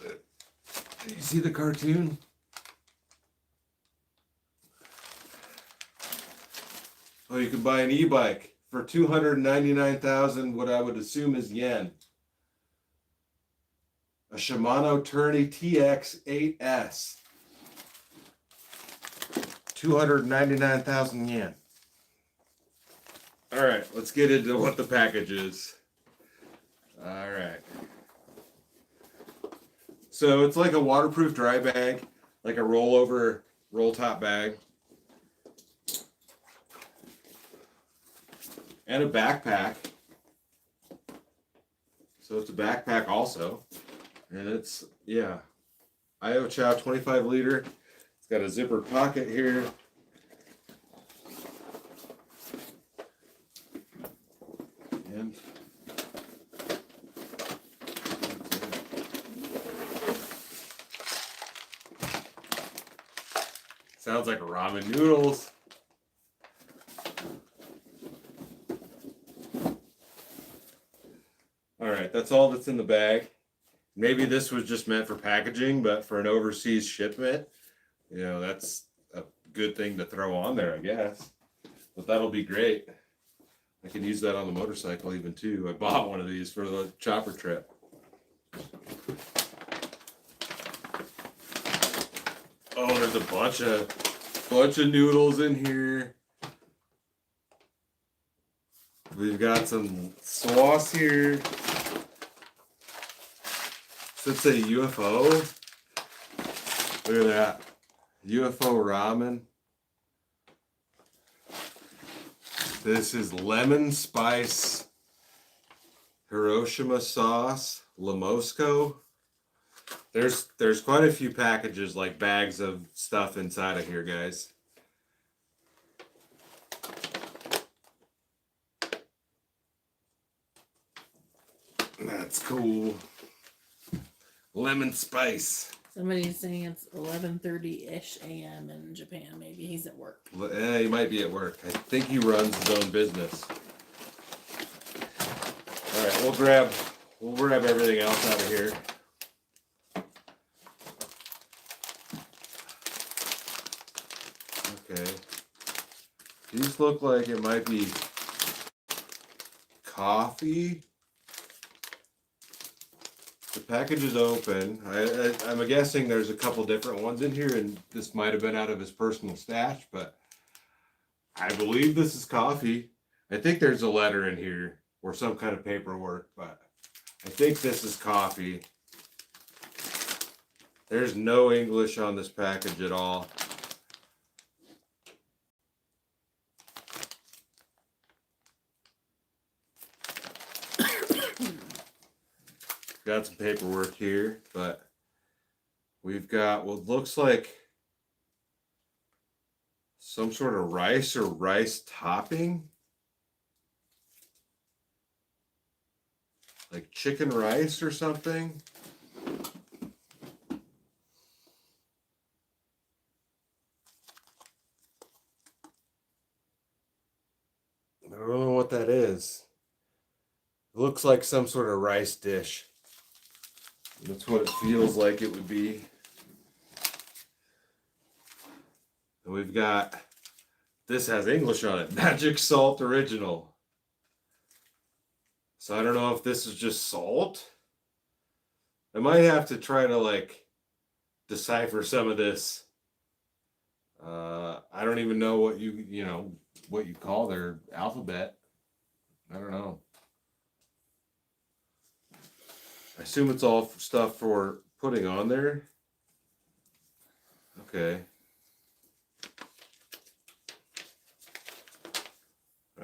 Do you see the cartoon? Oh, you can buy an e-bike for 299,000, what I would assume is yen. A Shimano Tourney TX8S. 299,000 yen. All right, let's get into what the package is. All right. So it's like a waterproof dry bag, like a roll top bag. And a backpack. So it's a backpack also. And it's, yeah, Io Chow 25 liter. It's got a zipper pocket here. And sounds like ramen noodles. All right, that's all that's in the bag. Maybe this was just meant for packaging, but for an overseas shipment, you know, that's a good thing to throw on there, I guess. But that'll be great. I can use that on the motorcycle even too. I bought one of these for the chopper trip. Oh, there's a bunch of noodles in here. We've got some sauce here. Does it say UFO? Look at that. Ufo Ramen. This is lemon spice Hiroshima sauce, Lamosco. There's quite a few packages, like bags of stuff inside of here, guys. That's cool. Lemon spice. Somebody's saying it's 11:30-ish a.m. in Japan. Maybe he's at work. He might be at work. I think he runs his own business. All right, we'll grab everything else out of here. Okay. These look like it might be coffee. The package is open. I'm guessing there's a couple different ones in here, and this might have been out of his personal stash, but I believe this is coffee. I think there's a letter in here or some kind of paperwork, but I think this is coffee. There's no English on this package at all. Got some paperwork here, but we've got what looks like some sort of rice or rice topping. Like chicken rice or something. I don't know what that is. It looks like some sort of rice dish. That's what it feels like it would be. And we've got, this has English on it, Magic Salt Original. So I don't know if this is just salt. I might have to try to decipher some of this. I don't even know what what you call their alphabet. I don't know. I assume it's all stuff for putting on there. Okay.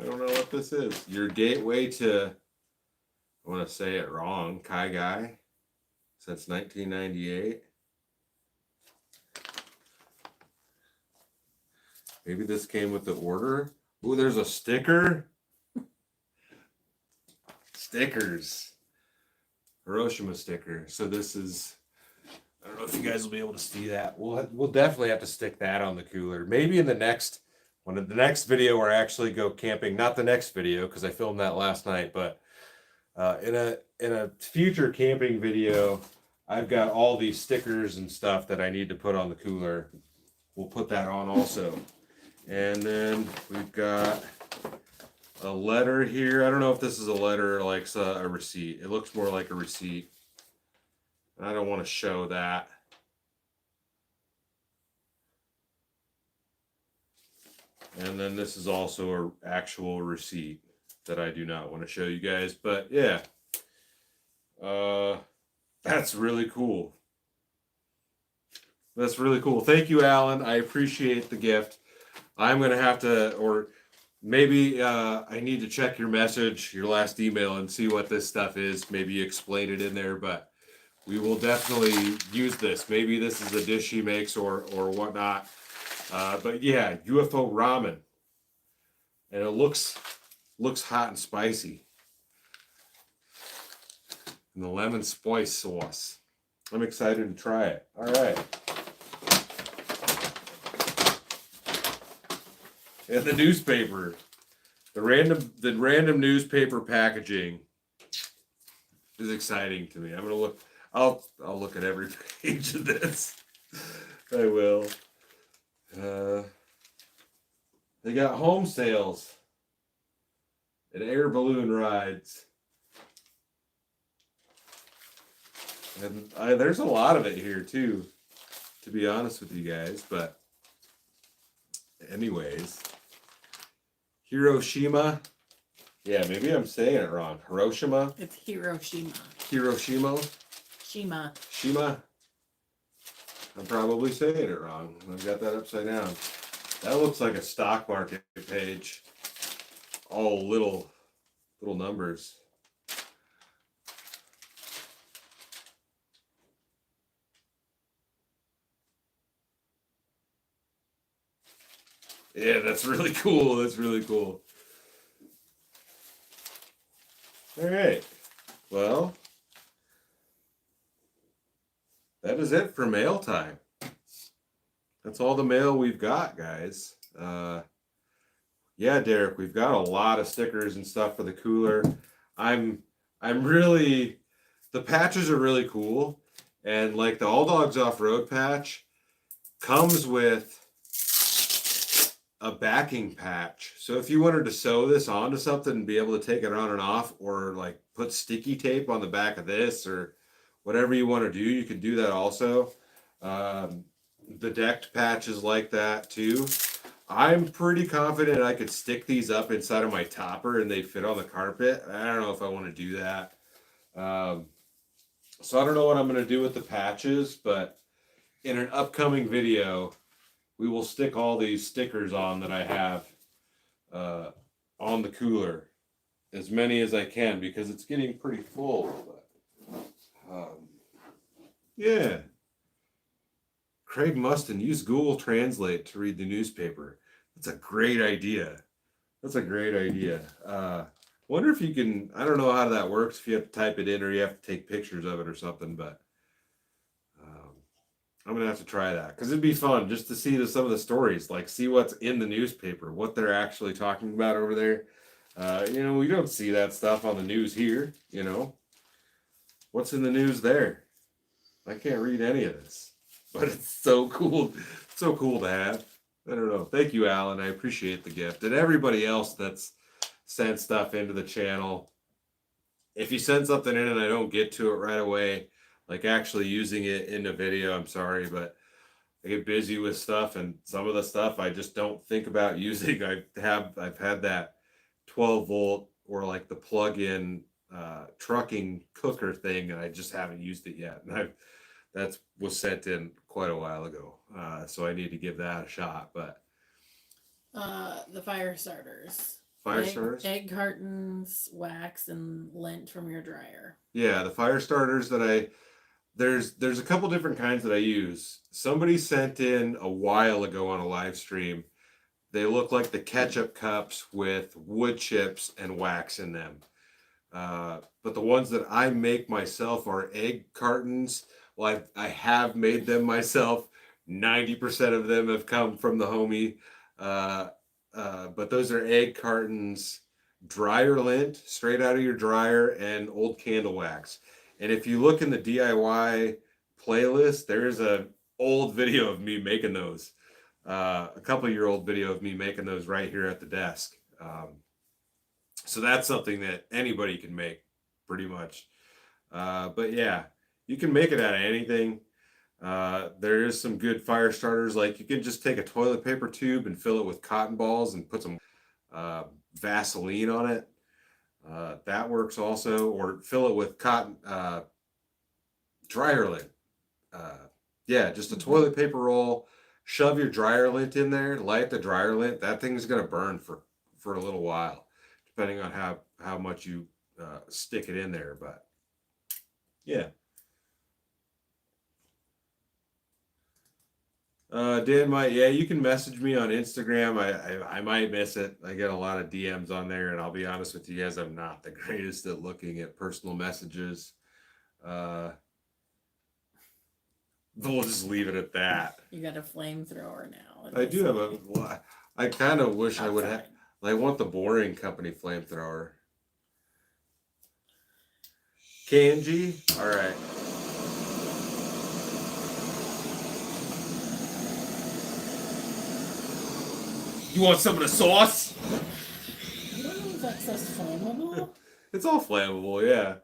I don't know what this is. Your gateway to, I want to say it wrong, Kai Guy, since 1998. Maybe this came with the order. Ooh, there's a sticker. Stickers. Hiroshima sticker. So this is, I don't know if you guys will be able to see that. We'll definitely have to stick that on the cooler. Maybe in the next video where I actually go camping. Not the next video because I filmed that last night, but in a future camping video, I've got all these stickers and stuff that I need to put on the cooler. We'll put that on also. And then we've got a letter here. I don't know if this is a letter or like a receipt. It looks more like a receipt. I don't want to show that. And then this is also an actual receipt that I do not want to show you guys. But yeah, that's really cool. That's really cool. Thank you, Alan. I appreciate the gift. I'm going to have to, or maybe I need to check your message, your last email, and see what this stuff is. Maybe explain it in there, but we will definitely use this. Maybe this is a dish he makes or whatnot. But yeah, Ufo Ramen. And it looks hot and spicy. And the lemon spice sauce. I'm excited to try it. All right. And the newspaper. The random newspaper packaging is exciting to me. I'm gonna look. I'll look at every page of this. I will. They got home sales and air balloon rides. And there's a lot of it here too, to be honest with you guys. But anyways, Hiroshima. Yeah, maybe I'm saying it wrong. Hiroshima. It's Hiroshima. Hiroshima. Shima. Shima. I'm probably saying it wrong. I've got that upside down. That looks like a stock market page. All little numbers. Yeah, that's really cool. That's really cool. All right. Well, that is it for mail time. That's all the mail we've got, guys. Yeah, Derek, we've got a lot of stickers and stuff for the cooler. I'm really, the patches are really cool. And like the All Dogs Off-Road patch comes with a backing patch. So if you wanted to sew this onto something and be able to take it on and off, or like put sticky tape on the back of this or whatever you want to do, you can do that also. The decked patches like that too. I'm pretty confident I could stick these up inside of my topper and they fit on the carpet. I don't know if I want to do that. So I don't know what I'm going to do with the patches, but in an upcoming video, we will stick all these stickers on that I have on the cooler. As many as I can because it's getting pretty full. But, yeah. Craig Mustin, use Google Translate to read the newspaper. That's a great idea. That's a great idea. Wonder if you can, I don't know how that works, if you have to type it in or you have to take pictures of it or something, but I'm going to have to try that because it'd be fun just to see some of the stories, like see what's in the newspaper, what they're actually talking about over there. You know, we don't see that stuff on the news here, you know. What's in the news there? I can't read any of this, but it's so cool. So cool to have. I don't know. Thank you, Alan. I appreciate the gift. And everybody else that's sent stuff into the channel. If you send something in and I don't get to it right away, like actually using it in the video, I'm sorry, but I get busy with stuff and some of the stuff I just don't think about using. I've had that 12 volt or like the plug-in trucking cooker thing and I just haven't used it yet. And that was sent in quite a while ago. So I need to give that a shot, but The fire starters. Fire starters? Egg cartons, wax, and lint from your dryer. Yeah, the fire starters that there's a couple different kinds that I use. Somebody sent in a while ago on a live stream. They look like the ketchup cups with wood chips and wax in them. But the ones that I make myself are egg cartons. Well, I have made them myself. 90% of them have come from the homie. But those are egg cartons, dryer lint, straight out of your dryer, and old candle wax. And if you look in the DIY playlist, there's an old video of me making those. A couple-year-old video of me making those right here at the desk. So that's something that anybody can make, pretty much. But yeah, you can make it out of anything. There is some good fire starters. Like you can just take a toilet paper tube and fill it with cotton balls and put some Vaseline on it. That works also. Or fill it with cotton dryer lint. Yeah, just a toilet paper roll. Shove your dryer lint in there. Light the dryer lint. That thing's gonna burn for a little while, depending on how much you stick it in there. But yeah. Dan might, yeah, you can message me on Instagram. I might miss it. I get a lot of DMs on there, and I'll be honest with you guys, I'm not the greatest at looking at personal messages. We'll just leave it at that. You got a flamethrower now. I do have a. I kind of wish I would have. I want the Boring Company flamethrower. Kanji, all right. You want some of the sauce? I don't know if that says flammable. It's all flammable, yeah.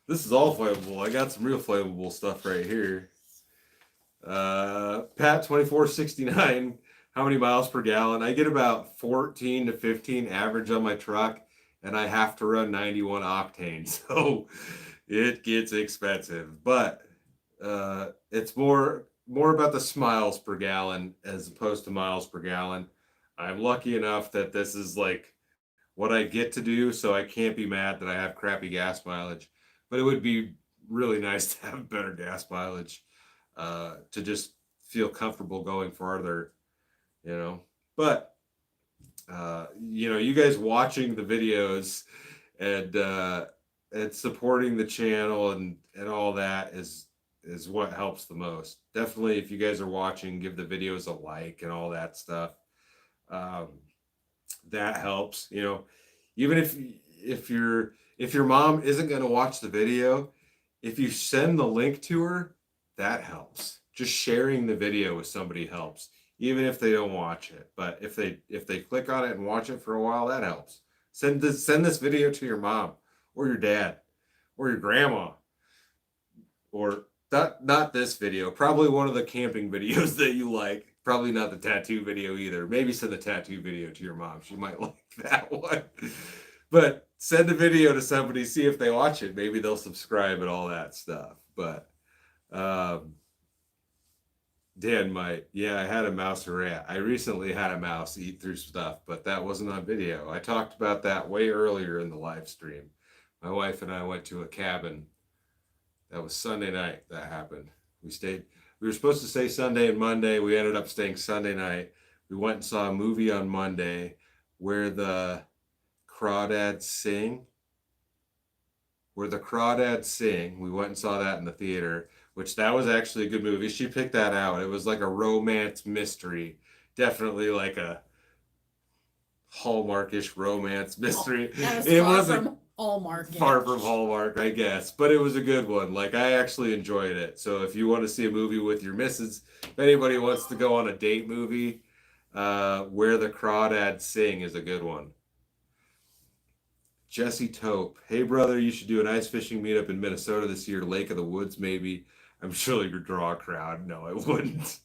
This is all flammable. I got some real flammable stuff right here. Pat2469, how many miles per gallon? I get about 14 to 15 average on my truck, and I have to run 91 octane, so it gets expensive. But it's more about the smiles per gallon as opposed to miles per gallon. I'm lucky enough that this is like what I get to do, so I can't be mad that I have crappy gas mileage. But it would be really nice to have better gas mileage to just feel comfortable going farther, you know. But, you know, you guys watching the videos and supporting the channel and all that is what helps the most. Definitely, if you guys are watching, give the videos a like and all that stuff. That helps, you know. Even if your mom isn't going to watch the video, if you send the link to her, that helps. Just sharing the video with somebody helps, even if they don't watch it. But if they click on it and watch it for a while, that helps. Send this video to your mom or your dad or your grandma, or not this video. Probably one of the camping videos that you like. Probably not the tattoo video either. Maybe send the tattoo video to your mom. She might like that one. But send a video to somebody, see if they watch it. Maybe they'll subscribe and all that stuff. But Dan might. Yeah, I had a mouse or rat. I recently had a mouse eat through stuff, but that wasn't on video. I talked about that way earlier in the live stream. My wife and I went to a cabin. That was Sunday night that happened. We were supposed to stay Sunday and Monday. We ended up staying Sunday night. We went and saw a movie on Monday where the Crawdads Sing. We went and saw that in the theater, which that was actually a good movie. She picked that out. It was like a romance mystery. Definitely like a Hallmarkish romance mystery. It wasn't far from Hallmark, I guess, but it was a good one. Like, I actually enjoyed it. So if you want to see a movie with your missus, if anybody wants to go on a date movie, Where the Crawdads Sing is a good one. Jesse Tope, hey brother, you should do an ice fishing meetup in Minnesota this year, Lake of the Woods maybe. I'm sure you could draw a crowd. No, I wouldn't.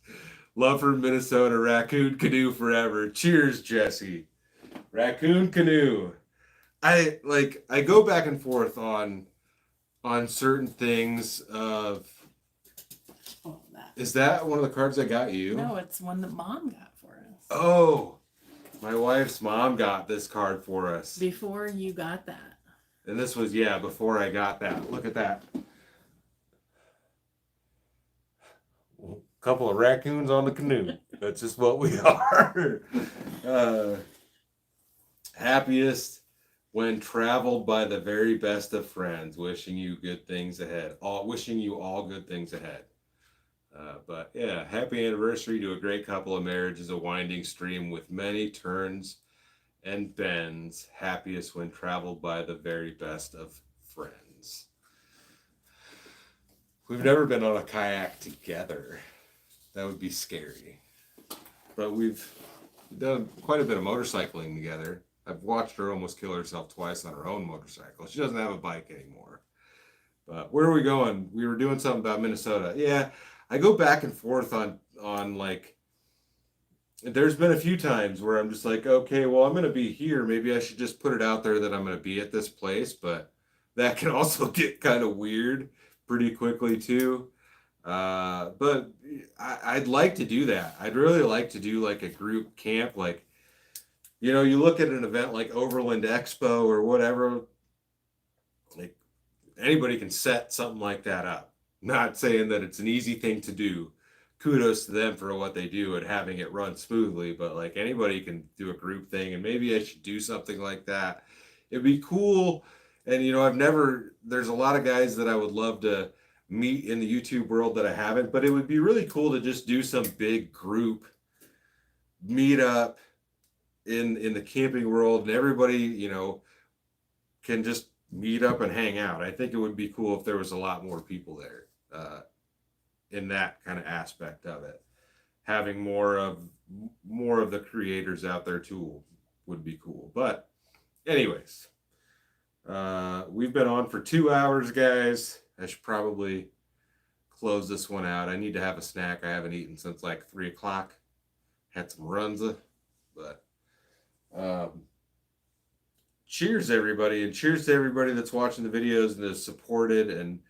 Love from Minnesota, Raccoon Canoe forever. Cheers, Jesse. Raccoon Canoe. I go back and forth on certain things of. Is that one of the cards I got you? No, it's one that Mom got for us. Oh, My wife's mom got this card for us. Before you got that. And this was, yeah, before I got that. Look at that. A couple of raccoons on the canoe. That's just what we are. Happiest when traveled by the very best of friends. Wishing you good things ahead. Wishing you all good things ahead. But yeah, happy anniversary to a great couple of marriages, a winding stream with many turns and bends. Happiest when traveled by the very best of friends. We've never been on a kayak together. That would be scary. But we've done quite a bit of motorcycling together. I've watched her almost kill herself twice on her own motorcycle. She doesn't have a bike anymore. But where are we going? We were doing something about Minnesota. Yeah, I go back and forth on like, there's been a few times where I'm just like, okay, well, I'm going to be here. Maybe I should just put it out there that I'm going to be at this place. But that can also get kind of weird pretty quickly too. But I'd like to do that. I'd really like to do like a group camp. Like, you know, you look at an event like Overland Expo or whatever, like anybody can set something like that up. Not saying that it's an easy thing to do. Kudos to them for what they do and having it run smoothly, but like anybody can do a group thing, and maybe I should do something like that. It'd be cool. And you know, there's a lot of guys that I would love to meet in the YouTube world that I haven't, but it would be really cool to just do some big group meetup in the camping world, and everybody, you know, can just meet up and hang out. I think it would be cool if there was a lot more people there. In that kind of aspect of it, having more of the creators out there too would be cool. But anyways, we've been on for 2 hours, guys. I should probably close this one out. I need to have a snack. I haven't eaten since like 3 o'clock. Had some runza, but cheers everybody, and cheers to everybody that's watching the videos and has supported and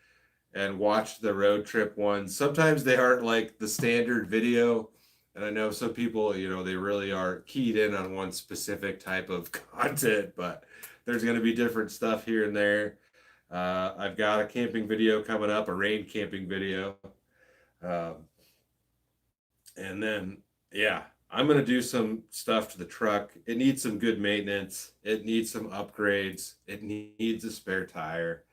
watch the road trip ones. Sometimes they aren't like the standard video. And I know some people, you know, they really are keyed in on one specific type of content, but there's going to be different stuff here and there. I've got a camping video coming up, a rain camping video. And then, yeah, I'm going to do some stuff to the truck. It needs some good maintenance. It needs some upgrades. It needs a spare tire.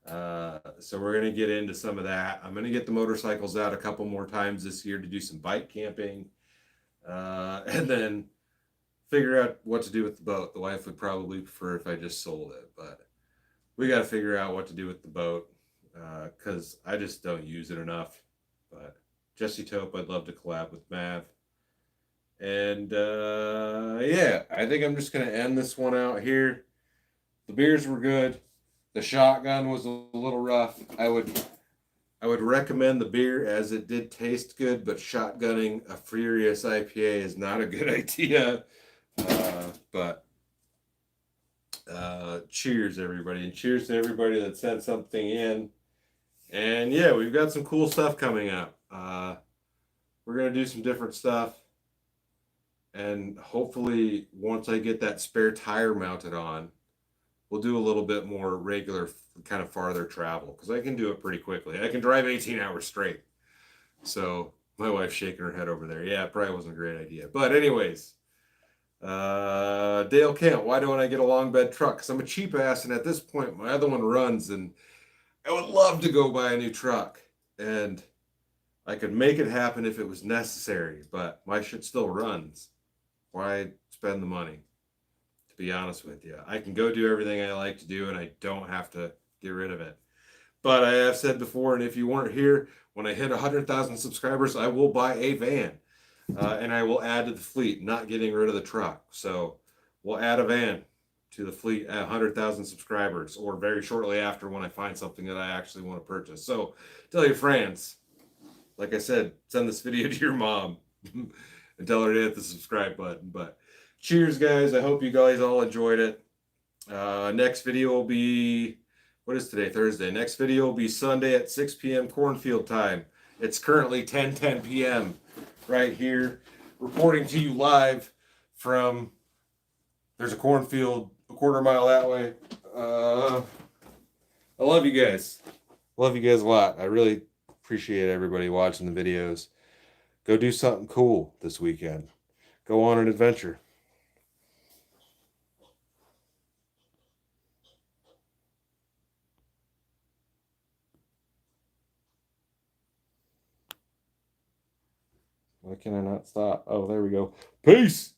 So we're going to get into some of that. I'm going to get the motorcycles out a couple more times this year to do some bike camping, and then figure out what to do with the boat. The wife would probably prefer if I just sold it, but we got to figure out what to do with the boat, because I just don't use it enough. But Jesse Tope, I'd love to collab with Mav. And yeah, I think I'm just going to end this one out here. The beers were good. The shotgun was a little rough. I would recommend the beer as it did taste good, but shotgunning a Furious IPA is not a good idea. But cheers, everybody, and cheers to everybody that sent something in. And yeah, we've got some cool stuff coming up. We're gonna do some different stuff, and hopefully, once I get that spare tire mounted on, we'll do a little bit more regular, kind of farther travel, because I can do it pretty quickly. I can drive 18 hours straight. So my wife's shaking her head over there. Yeah, it probably wasn't a great idea. But anyways, Dale Kent, why don't I get a long bed truck? Because I'm a cheap ass, and at this point, my other one runs, and I would love to go buy a new truck. And I could make it happen if it was necessary, but my shit still runs. Why spend the money? To be honest with you, I can go do everything I like to do, and I don't have to get rid of it. But I have said before, and if you weren't here, when I hit 100,000 subscribers, I will buy a van, and I will add to the fleet, not getting rid of the truck. So we'll add a van to the fleet at 100,000 subscribers, or very shortly after, when I find something that I actually want to purchase. So tell your friends, like I said, send this video to your mom and tell her to hit the subscribe button. But cheers, guys. I hope you guys all enjoyed it. Next video will be, what is today? Thursday. Next video will be Sunday at 6 p.m. cornfield time. It's currently 10:10 p.m. right here, reporting to you live from There's a cornfield a quarter mile that way. I love you guys. Love you guys a lot. I really appreciate everybody watching the videos. Go do something cool this weekend. Go on an adventure. Why can I not stop? Oh, there we go. Peace.